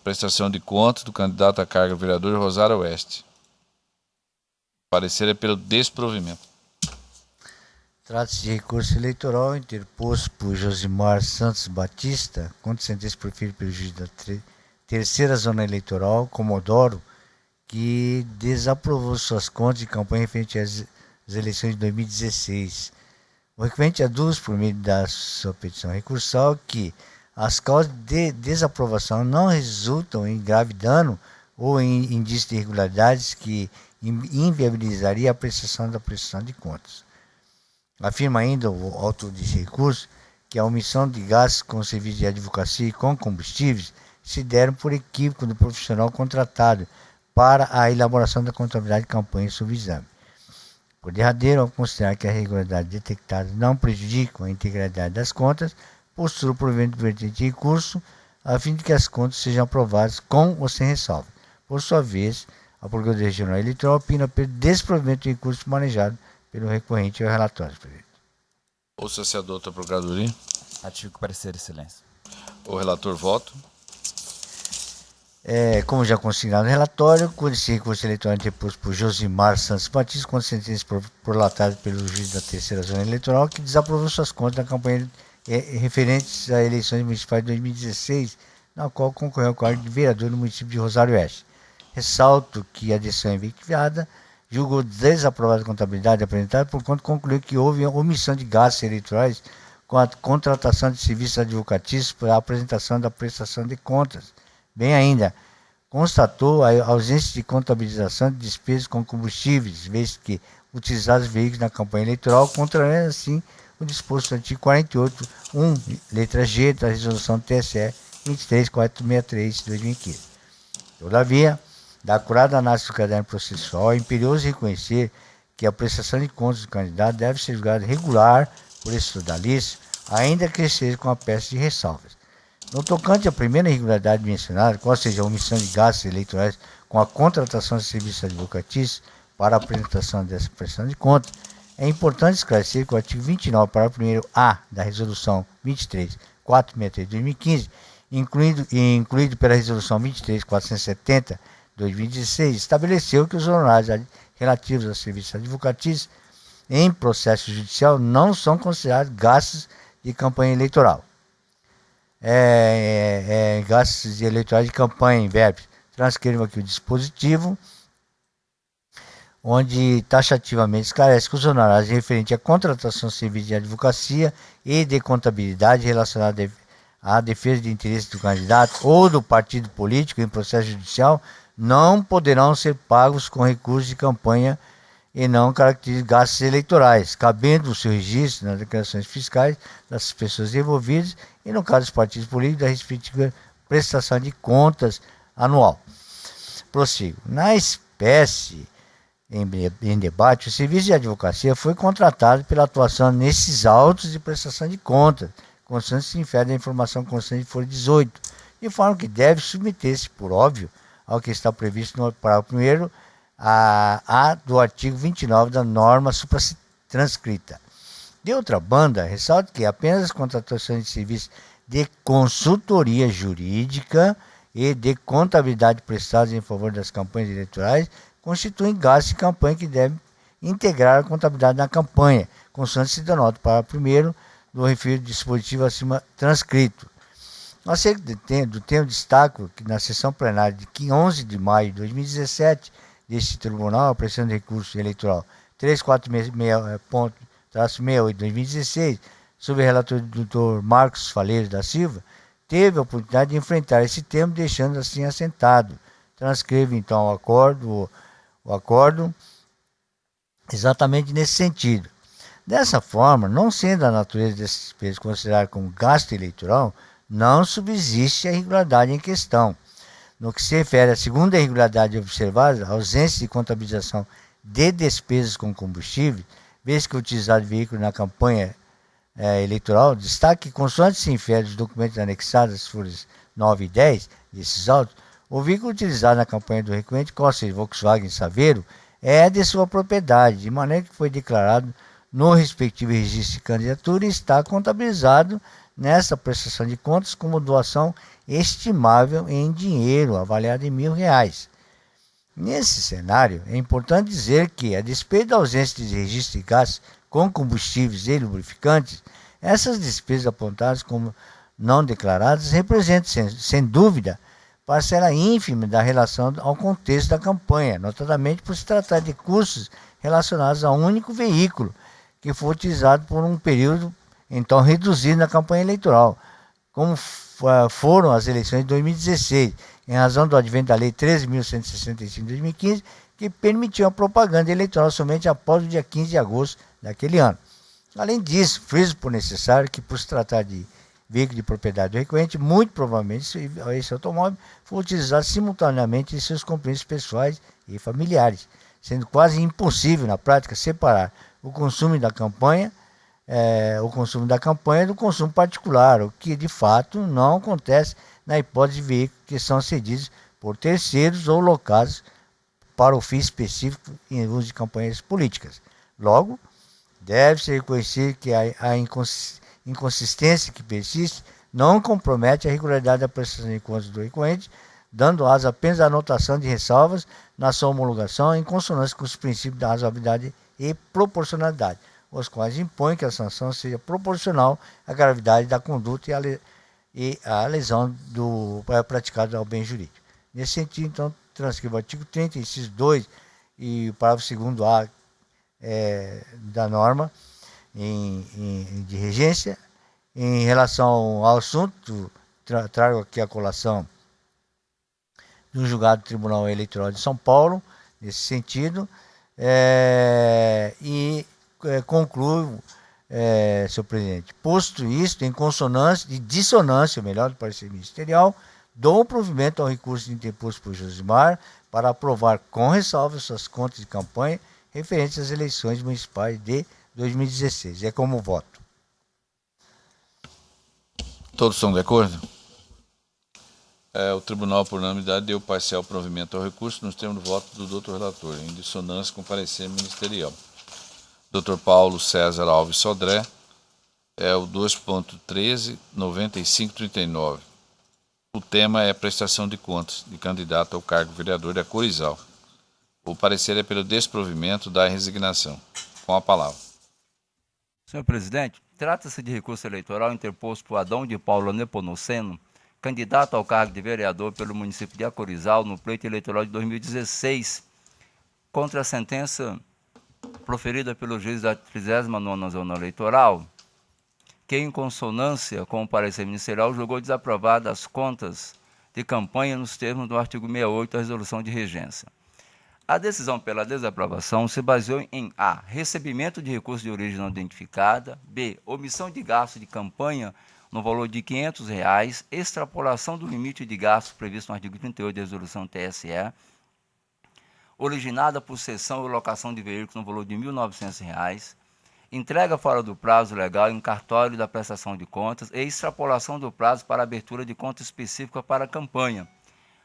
Prestação de contas do candidato a cargo vereador Rosário Oeste. Parecer é pelo desprovimento. Trata-se de recurso eleitoral interposto por Josimar Santos Batista contra sentença proferida pelo juiz da terceira zona eleitoral, Comodoro, que desaprovou suas contas de campanha referente às eleições de 2016. O requerente aduz, por meio da sua petição recursal, que as causas de desaprovação não resultam em grave dano ou em indício de irregularidades que inviabilizaria a prestação da prestação de contas. Afirma ainda o autor de recurso que a omissão de gastos com serviço de advocacia e com combustíveis se deram por equívoco do profissional contratado para a elaboração da contabilidade de campanha sob exame. Por derradeiro, ao considerar que a irregularidade detectada não prejudica a integralidade das contas, postura o provimento do vertente de recurso a fim de que as contas sejam aprovadas com ou sem ressalva. Por sua vez, a Procuradoria Regional Eleitoral opina pelo desprovimento de recurso manejado pelo recorrente ao relatório. Ouça-se a doutora Procuradoria. Ratifico o parecer, excelência. O relator voto. Como já consignado no relatório, esse recurso eleitoral interposto por Josimar Santos Batista contra sentença prolatada pelo juiz da terceira zona eleitoral que desaprovou suas contas da campanha referentes às eleições municipais de 2016, na qual concorreu ao cargo de vereador no município de Rosário Oeste. Ressalto que a decisão enviada julgou desaprovada a contabilidade apresentada, por conta concluiu que houve omissão de gastos eleitorais com a contratação de serviços advocatícios para a apresentação da prestação de contas. Bem ainda, constatou a ausência de contabilização de despesas com combustíveis, vez que utilizados veículos na campanha eleitoral, contrariando assim o disposto do artigo 48.1, letra G, da resolução TSE 23463 de 2015. Todavia, da acurada análise do caderno processual, é imperioso reconhecer que a prestação de contas do candidato deve ser julgada regular por estudalício, ainda que seja com a peça de ressalvas. No tocante à primeira irregularidade mencionada, qual seja a omissão de gastos eleitorais com a contratação de serviços advocatícios para a apresentação dessa prestação de contas, é importante esclarecer que o artigo 29, parágrafo 1º-A da Resolução 23.463 de 2015, incluído pela Resolução 23.470 de 2016, estabeleceu que os honorários relativos aos serviços advocatícios em processo judicial não são considerados gastos de campanha eleitoral. Gastos eleitorais de campanha em verbos. Transcrevo aqui o dispositivo, onde taxativamente esclarece que os honorários referentes à contratação de serviço de advocacia e de contabilidade relacionada à defesa de interesses do candidato ou do partido político em processo judicial não poderão ser pagos com recursos de campanha e não caracterizam gastos eleitorais, cabendo o seu registro nas declarações fiscais das pessoas envolvidas e, no caso dos partidos políticos, da respectiva prestação de contas anual. Prossigo. Na espécie em debate, o serviço de advocacia foi contratado pela atuação nesses autos de prestação de contas, constante se infere da informação constante de folha 18, de forma que deve submeter-se, por óbvio, ao que está previsto no parágrafo 1º do artigo 29 da norma supratranscrita. De outra banda, ressalto que apenas as contratações de serviços de consultoria jurídica e de contabilidade prestadas em favor das campanhas eleitorais constituem gastos de campanha que devem integrar a contabilidade na campanha, constante se denota o parágrafo 1º do referido dispositivo acima transcrito. Acerca do tema, destaco que na sessão plenária de 11 de maio de 2017, deste Tribunal, a pressão de recurso eleitoral 3466.68 de 2016, sob a relatoria do Dr. Marcos Faleiro da Silva, teve a oportunidade de enfrentar esse tema, deixando assim assentado. Transcrevo então o acordo exatamente nesse sentido. Dessa forma, não sendo a natureza desses despesas considerada como gasto eleitoral, não subsiste a irregularidade em questão. No que se refere à segunda irregularidade observada, a ausência de contabilização de despesas com combustível, vez que utilizado veículo na campanha eleitoral, destaque que, consoante se infere dos documentos anexados às folhas 9 e 10 desses autos, o veículo utilizado na campanha do recorrente, qual seja Volkswagen Saveiro, é de sua propriedade, de maneira que foi declarado no respectivo registro de candidatura e está contabilizado nesta prestação de contas como doação estimável em dinheiro, avaliado em R$1.000. Nesse cenário, é importante dizer que, a despeito da ausência de registro de gastos com combustíveis e lubrificantes, essas despesas apontadas como não declaradas representam, sem dúvida, parcela ínfima da relação ao contexto da campanha, notadamente por se tratar de custos relacionados a um único veículo, que foi utilizado por um período então reduzido na campanha eleitoral, como foram as eleições de 2016, em razão do advento da Lei 13.165 de 2015, que permitiu a propaganda eleitoral somente após o dia 15 de agosto daquele ano. Além disso, friso por necessário que, por se tratar de veículo de propriedade do recorrente, muito provavelmente esse automóvel foi utilizado simultaneamente em seus compromissos pessoais e familiares, sendo quase impossível, na prática, separar o consumo da campanha do consumo particular, o que de fato não acontece na hipótese de veículos que são cedidos por terceiros ou locados para o fim específico em uso de campanhas políticas. Logo, deve-se reconhecer que a inconsistência que persiste não compromete a regularidade da prestação de contas do recorrente, dando asa apenas à anotação de ressalvas na sua homologação em consonância com os princípios da razoabilidade e proporcionalidade, os quais impõem que a sanção seja proporcional à gravidade da conduta e à lesão praticada ao bem jurídico. Nesse sentido, então, transcrevo o artigo 30, inciso 2 e o parágrafo 2º-A da norma de regência. Em relação ao assunto, trago aqui a colação do julgado do Tribunal Eleitoral de São Paulo, nesse sentido, e concluo, senhor presidente, posto isto, em consonância, de dissonância, melhor, do parecer ministerial, dou provimento ao recurso interposto por Josimar para aprovar com ressalvas suas contas de campanha referentes às eleições municipais de 2016. É como voto. Todos estão de acordo? O Tribunal, por unanimidade, deu parcial provimento ao recurso nos termos do voto do doutor relator, em dissonância com o parecer ministerial. Dr. Paulo César Alves Sodré, o 2.13.9539. O tema é prestação de contas de candidato ao cargo vereador da Corizal. O parecer é pelo desprovimento da resignação. Com a palavra. Senhor presidente, trata-se de recurso eleitoral interposto por Adão de Paula Nepomuceno, candidato ao cargo de vereador pelo município de Acorizal no pleito eleitoral de 2016, contra a sentença proferida pelo juiz da 39ª Zona Eleitoral, que, em consonância com o parecer ministerial, julgou desaprovadas as contas de campanha nos termos do artigo 68 da Resolução de Regência. A decisão pela desaprovação se baseou em a. Recebimento de recurso de origem não identificada, b. Omissão de gasto de campanha no valor de R$ 500, extrapolação do limite de gasto previsto no artigo 38 da Resolução TSE, originada por cessão ou locação de veículos no valor de R$ 1.900, entrega fora do prazo legal em cartório da prestação de contas e extrapolação do prazo para abertura de conta específica para a campanha.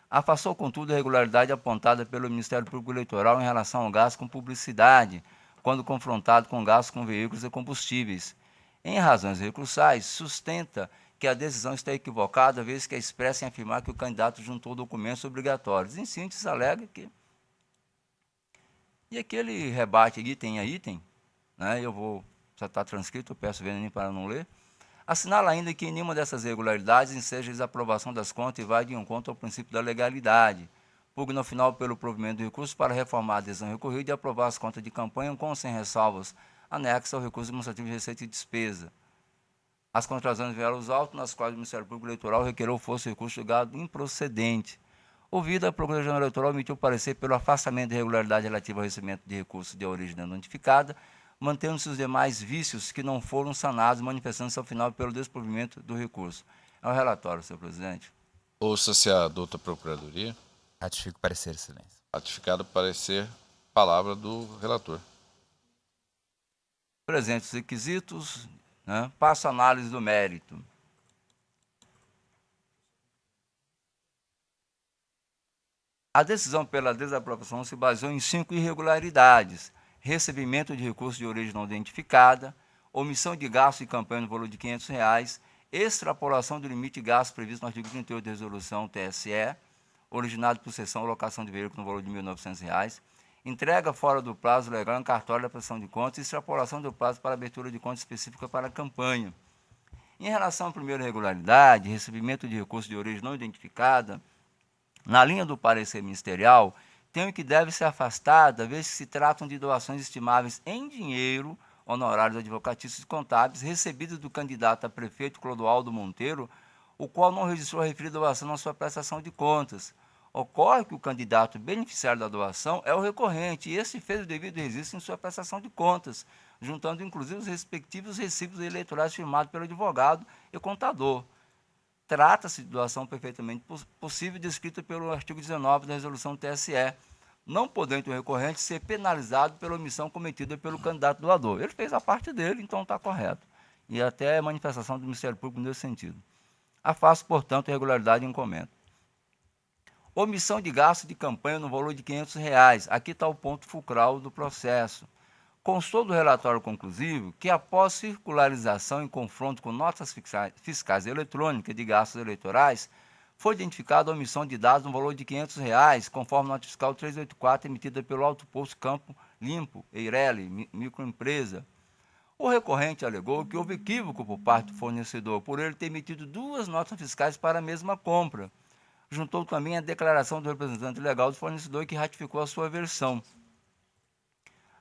Afastou, contudo, a irregularidade apontada pelo Ministério Público Eleitoral em relação ao gasto com publicidade, quando confrontado com gastos com veículos e combustíveis. Em razões recursais, sustenta que a decisão está equivocada, vez que é expressa em afirmar que o candidato juntou documentos obrigatórios. Em síntese, alega que... E aquele rebate item a item, né, já está transcrito, eu peço Venanim para não ler, assinala ainda que nenhuma dessas irregularidades enseja a desaprovação das contas e vai de encontro ao princípio da legalidade. Pugna final pelo provimento do recurso para reformar a decisão recorrida e aprovar as contas de campanha com ou sem ressalvas anexas ao recurso demonstrativo de receita e despesa. As contratações vieram aos autos, nas quais o Ministério Público Eleitoral requereu fosse o recurso julgado improcedente. Ouvida, a Procuradoria Eleitoral emitiu parecer pelo afastamento de irregularidade relativa ao recebimento de recursos de origem não notificada, mantendo-se os demais vícios que não foram sanados, manifestando-se ao final pelo desprovimento do recurso. É o relatório, senhor presidente. Ouça-se a douta Procuradoria. Ratifico o parecer, excelência. Ratificado o parecer, palavra do relator. Presentes os requisitos, né? Passo a análise do mérito. A decisão pela desaprovação se baseou em 5 irregularidades: recebimento de recursos de origem não identificada, omissão de gasto de campanha no valor de R$ 500, extrapolação do limite de gasto previsto no artigo 38 da Resolução TSE, originado por cessão ou locação de veículo no valor de R$ 1.900, entrega fora do prazo legal em cartório da prestação de contas e extrapolação do prazo para abertura de conta específica para a campanha. Em relação à primeira irregularidade, recebimento de recursos de origem não identificada, na linha do parecer ministerial, tenho que deve ser afastada, vez que se tratam de doações estimáveis em dinheiro, honorários advocatícios e contábeis, recebidos do candidato a prefeito Clodoaldo Monteiro, o qual não registrou a referida doação na sua prestação de contas. Ocorre que o candidato beneficiário da doação é o recorrente, e esse fez o devido registro em sua prestação de contas, juntando inclusive os respectivos recibos eleitorais firmados pelo advogado e contador. Trata-se de doação perfeitamente possível, descrita pelo artigo 19 da resolução do TSE, não podendo o recorrente ser penalizado pela omissão cometida pelo candidato doador. Ele fez a parte dele, então está correto. E até a manifestação do Ministério Público nesse sentido. Afasto, portanto, a irregularidade em comento. Omissão de gasto de campanha no valor de R$ 500. Aqui está o ponto fulcral do processo. Constou do relatório conclusivo que, após circularização em confronto com notas fiscais eletrônicas de gastos eleitorais, foi identificada a omissão de dados no valor de R$ 500, conforme a nota fiscal 384 emitida pelo Alto Posto Campo Limpo, Eireli, microempresa. O recorrente alegou que houve equívoco por parte do fornecedor, por ele ter emitido 2 notas fiscais para a mesma compra. Juntou também a declaração do representante legal do fornecedor, que ratificou a sua versão.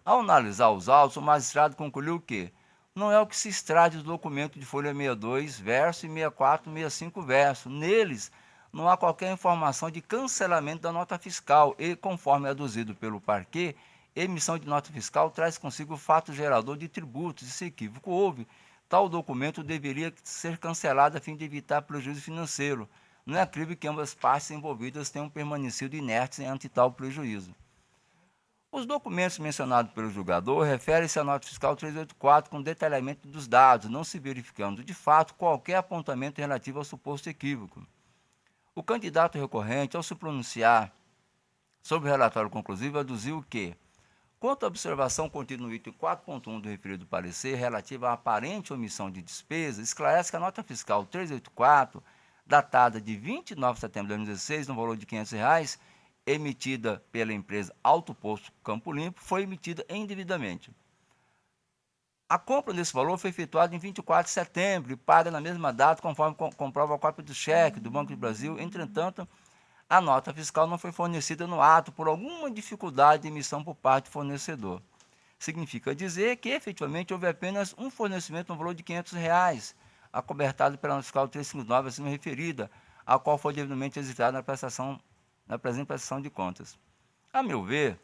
Ao analisar os autos, o magistrado concluiu que não é o que se extrai do documento de folha 62, verso, e 64, 65, verso. Neles, não há qualquer informação de cancelamento da nota fiscal e, conforme aduzido pelo parquê, emissão de nota fiscal traz consigo o fato gerador de tributos, e se equívoco houve, tal documento deveria ser cancelado a fim de evitar prejuízo financeiro. Não é crível que ambas partes envolvidas tenham permanecido inertes ante tal prejuízo. Os documentos mencionados pelo julgador referem-se à nota fiscal 384 com detalhamento dos dados, não se verificando, de fato, qualquer apontamento relativo ao suposto equívoco. O candidato recorrente, ao se pronunciar sobre o relatório conclusivo, aduziu que, quanto à observação contida no item 4.1 do referido parecer, relativa à aparente omissão de despesa, esclarece que a nota fiscal 384, datada de 29 de setembro de 2016, no valor de R$ 500, emitida pela empresa Alto Posto Campo Limpo, foi emitida indevidamente. A compra desse valor foi efetuada em 24 de setembro e paga na mesma data, conforme comprova a cópia do cheque do Banco do Brasil. Entretanto, a nota fiscal não foi fornecida no ato por alguma dificuldade de emissão por parte do fornecedor. Significa dizer que, efetivamente, houve apenas um fornecimento no valor de R$ 500, acobertado pela nota fiscal 359, acima referida, a qual foi devidamente registrada na presente prestação de contas. A meu ver,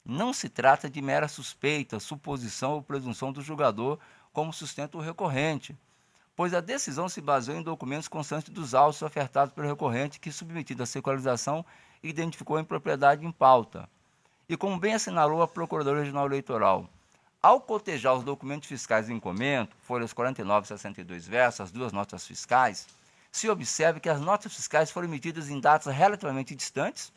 não se trata de mera suspeita, suposição ou presunção do julgador, como sustenta o recorrente, pois a decisão se baseou em documentos constantes dos autos ofertados pelo recorrente, que, submetido à secularização, identificou a impropriedade em pauta. E como bem assinalou a Procuradoria Regional Eleitoral, ao cotejar os documentos fiscais em comento, folhas 49 e 62 versos, as 2 notas fiscais, se observa que as notas fiscais foram emitidas em datas relativamente distantes,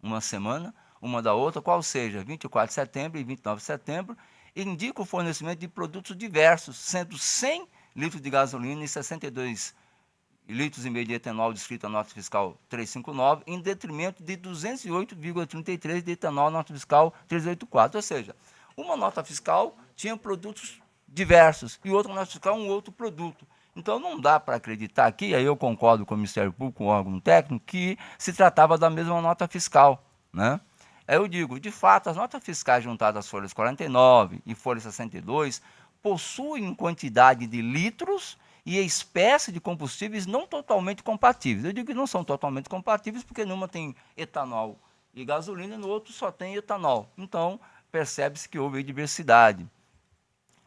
uma semana, uma da outra, qual seja 24 de setembro e 29 de setembro, e indica o fornecimento de produtos diversos, sendo 100 litros de gasolina e 62 litros e meio de etanol descrito na nota fiscal 359, em detrimento de 208,33 de etanol na nota fiscal 384. Ou seja, uma nota fiscal tinha produtos diversos e outra nota fiscal um outro produto. Então não dá para acreditar aqui, aí eu concordo com o Ministério Público, com o órgão técnico, que se tratava da mesma nota fiscal, né? Aí eu digo, de fato, as notas fiscais juntadas às folhas 49 e folha 62 possuem quantidade de litros e espécie de combustíveis não totalmente compatíveis. Eu digo que não são totalmente compatíveis porque numa tem etanol e gasolina e no outro só tem etanol. Então, percebe-se que houve diversidade.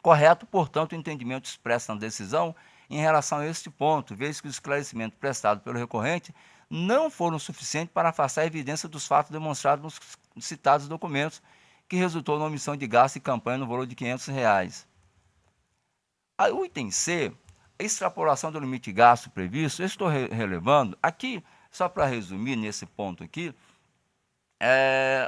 Correto, portanto, o entendimento expresso na decisão em relação a este ponto, vez que os esclarecimentos prestados pelo recorrente não foram suficientes para afastar a evidência dos fatos demonstrados nos citados documentos, que resultou na omissão de gasto e campanha no valor de R$ 500. O item C, a extrapolação do limite de gasto previsto, eu estou relevando, aqui, só para resumir nesse ponto aqui,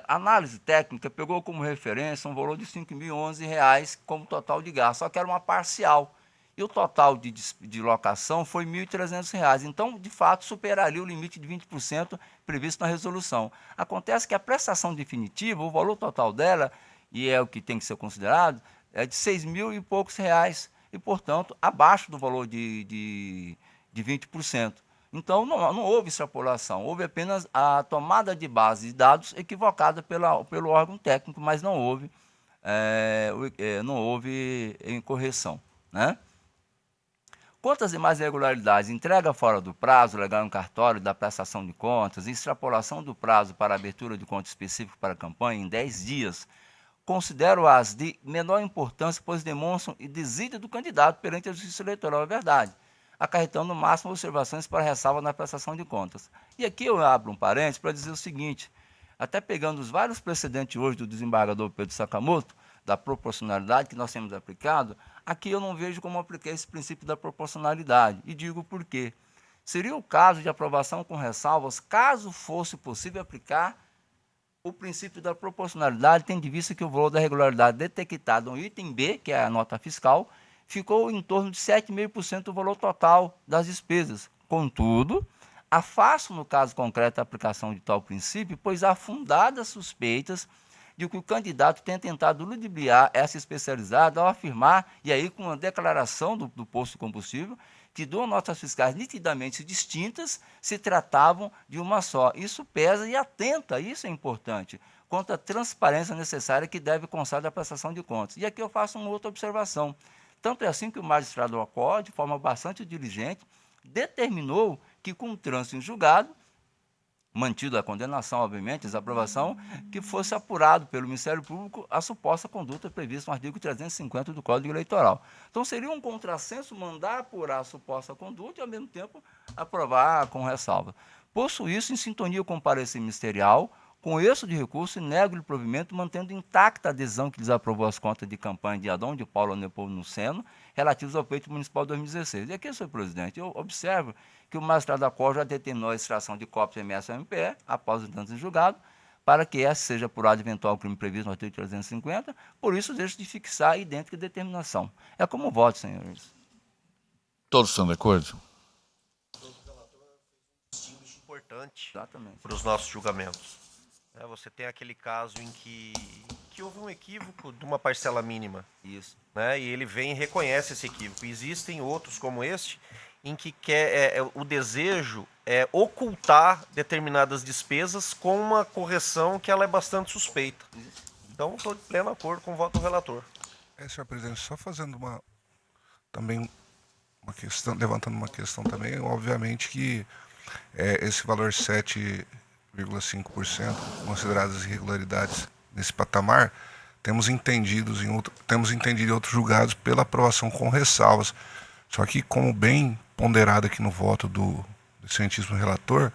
a análise técnica pegou como referência um valor de R$ 5.011 como total de gasto, só que era uma parcial. E o total de locação foi R$ 1.300. Então, de fato, superaria o limite de 20% previsto na resolução. Acontece que a prestação definitiva, o valor total dela, e é o que tem que ser considerado, é de R$ 6.000 e poucos reais. E, portanto, abaixo do valor de 20%. Então, não houve extrapolação, houve apenas a tomada de base de dados equivocada pelo órgão técnico, mas não houve incorreção, né? Quanto às demais irregularidades, entrega fora do prazo legal em cartório da prestação de contas e extrapolação do prazo para abertura de conta específico para a campanha em 10 dias, considero-as de menor importância, pois demonstram e desídia do candidato perante a Justiça Eleitoral, é verdade, acarretando no máximo observações para ressalva na prestação de contas. E aqui eu abro um parênteses para dizer o seguinte, até pegando os vários precedentes hoje do desembargador Pedro Sakamoto, da proporcionalidade que nós temos aplicado, aqui eu não vejo como aplicar esse princípio da proporcionalidade, e digo por quê. Seria o caso de aprovação com ressalvas, caso fosse possível aplicar o princípio da proporcionalidade, tendo em vista que o valor da regularidade detectado no item B, que é a nota fiscal, ficou em torno de 7,5% do valor total das despesas. Contudo, afasto no caso concreto a aplicação de tal princípio, pois há fundadas suspeitas de que o candidato tenha tentado ludibriar essa especializada ao afirmar, e aí com uma declaração do posto de combustível, que duas notas fiscais nitidamente distintas se tratavam de uma só. Isso pesa e atenta, isso é importante, quanto à transparência necessária que deve constar da prestação de contas. E aqui eu faço uma outra observação. Tanto é assim que o magistrado Acorde, de forma bastante diligente, determinou que, com o trânsito em julgado, mantido a condenação, obviamente, a desaprovação, que fosse apurado pelo Ministério Público a suposta conduta prevista no artigo 350 do Código Eleitoral. Então, seria um contrassenso mandar apurar a suposta conduta e, ao mesmo tempo, aprovar com ressalva. Posto isso, em sintonia com o parecer ministerial, conheço de recurso e nego-lhe provimento, mantendo intacta a adesão que desaprovou as contas de campanha de Adão de Paulo Nepomuceno relativos ao pleito municipal de 2016. E aqui, senhor presidente, eu observo que o magistrado da Corte já determinou a extração de cópias MS ao MPE, após o trânsito em julgado, para que essa seja apurado eventual crime previsto no artigo 350, por isso deixo de fixar a idêntica determinação. É como voto, senhores. Todos estão de acordo? Importante Exatamente. para os nossos julgamentos. Você tem aquele caso em que houve um equívoco de uma parcela mínima. Isso. E ele vem e reconhece esse equívoco. Existem outros como este, em que o desejo é ocultar determinadas despesas com uma correção que ela é bastante suspeita. Então, estou de pleno acordo com o voto do relator. Senhor presidente, só fazendo uma questão, levantando uma questão também, obviamente que esse valor 7,5%, consideradas irregularidades nesse patamar, temos entendido em outros julgados pela aprovação com ressalvas. Só que, como bem ponderado aqui no voto do excelentíssimo relator,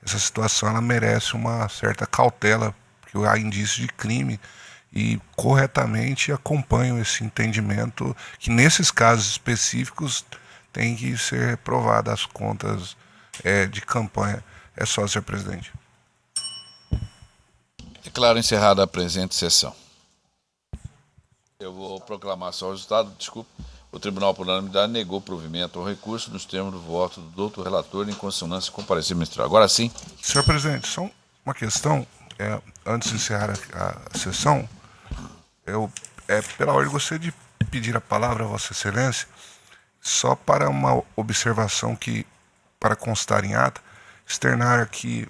essa situação ela merece uma certa cautela, porque há indícios de crime, e corretamente acompanho esse entendimento que, nesses casos específicos, tem que ser reprovada as contas de campanha. É só, senhor presidente. Declaro encerrada a presente sessão. Eu vou proclamar só o resultado. Desculpe. O Tribunal, por unanimidade, negou provimento ao recurso nos termos do voto do doutor relator em consonância com o parecer ministerial. Agora sim. Senhor presidente, só uma questão. Antes de encerrar a sessão, pela ordem, gostaria de pedir a palavra a Vossa Excelência só para uma observação que, para constar em ata, externar aqui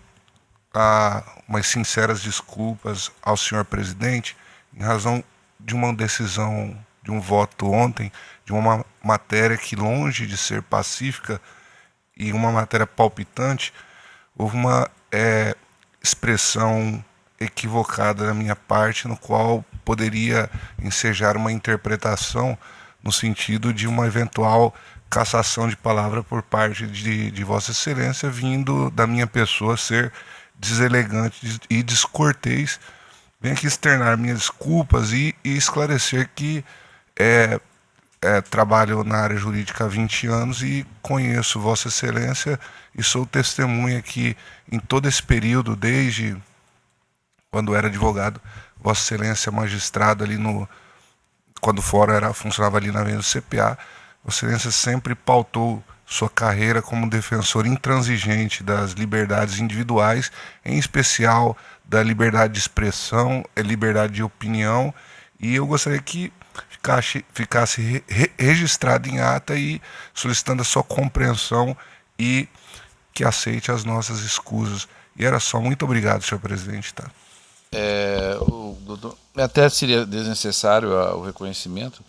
umas sinceras desculpas ao senhor presidente em razão de uma decisão, de um voto ontem, de uma matéria que, longe de ser pacífica e uma matéria palpitante, houve uma expressão equivocada da minha parte, no qual poderia ensejar uma interpretação no sentido de uma eventual cassação de palavra por parte de Vossa Excelência, vindo da minha pessoa ser deselegante e descortês. Venho aqui externar minhas desculpas e esclarecer que trabalho na área jurídica há 20 anos e conheço Vossa Excelência e sou testemunha que em todo esse período, desde quando era advogado, Vossa Excelência magistrado ali quando fora funcionava ali na Avenida do CPA, Vossa Excelência sempre pautou sua carreira como defensor intransigente das liberdades individuais, em especial da liberdade de expressão, liberdade de opinião, e eu gostaria que ficasse registrado em ata e solicitando a sua compreensão e que aceite as nossas escusas. E era só. Muito obrigado, senhor presidente. Tá? Até seria desnecessário o reconhecimento,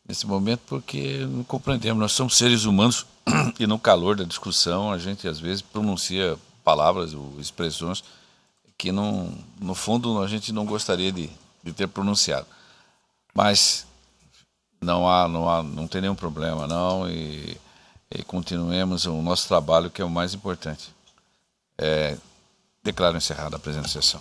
nesse momento porque não compreendemos. Nós somos seres humanos e no calor da discussão a gente às vezes pronuncia palavras ou expressões que no fundo a gente não gostaria de ter pronunciado. Mas não tem nenhum problema não e continuemos o nosso trabalho, que é o mais importante. Declaro encerrada a presente sessão.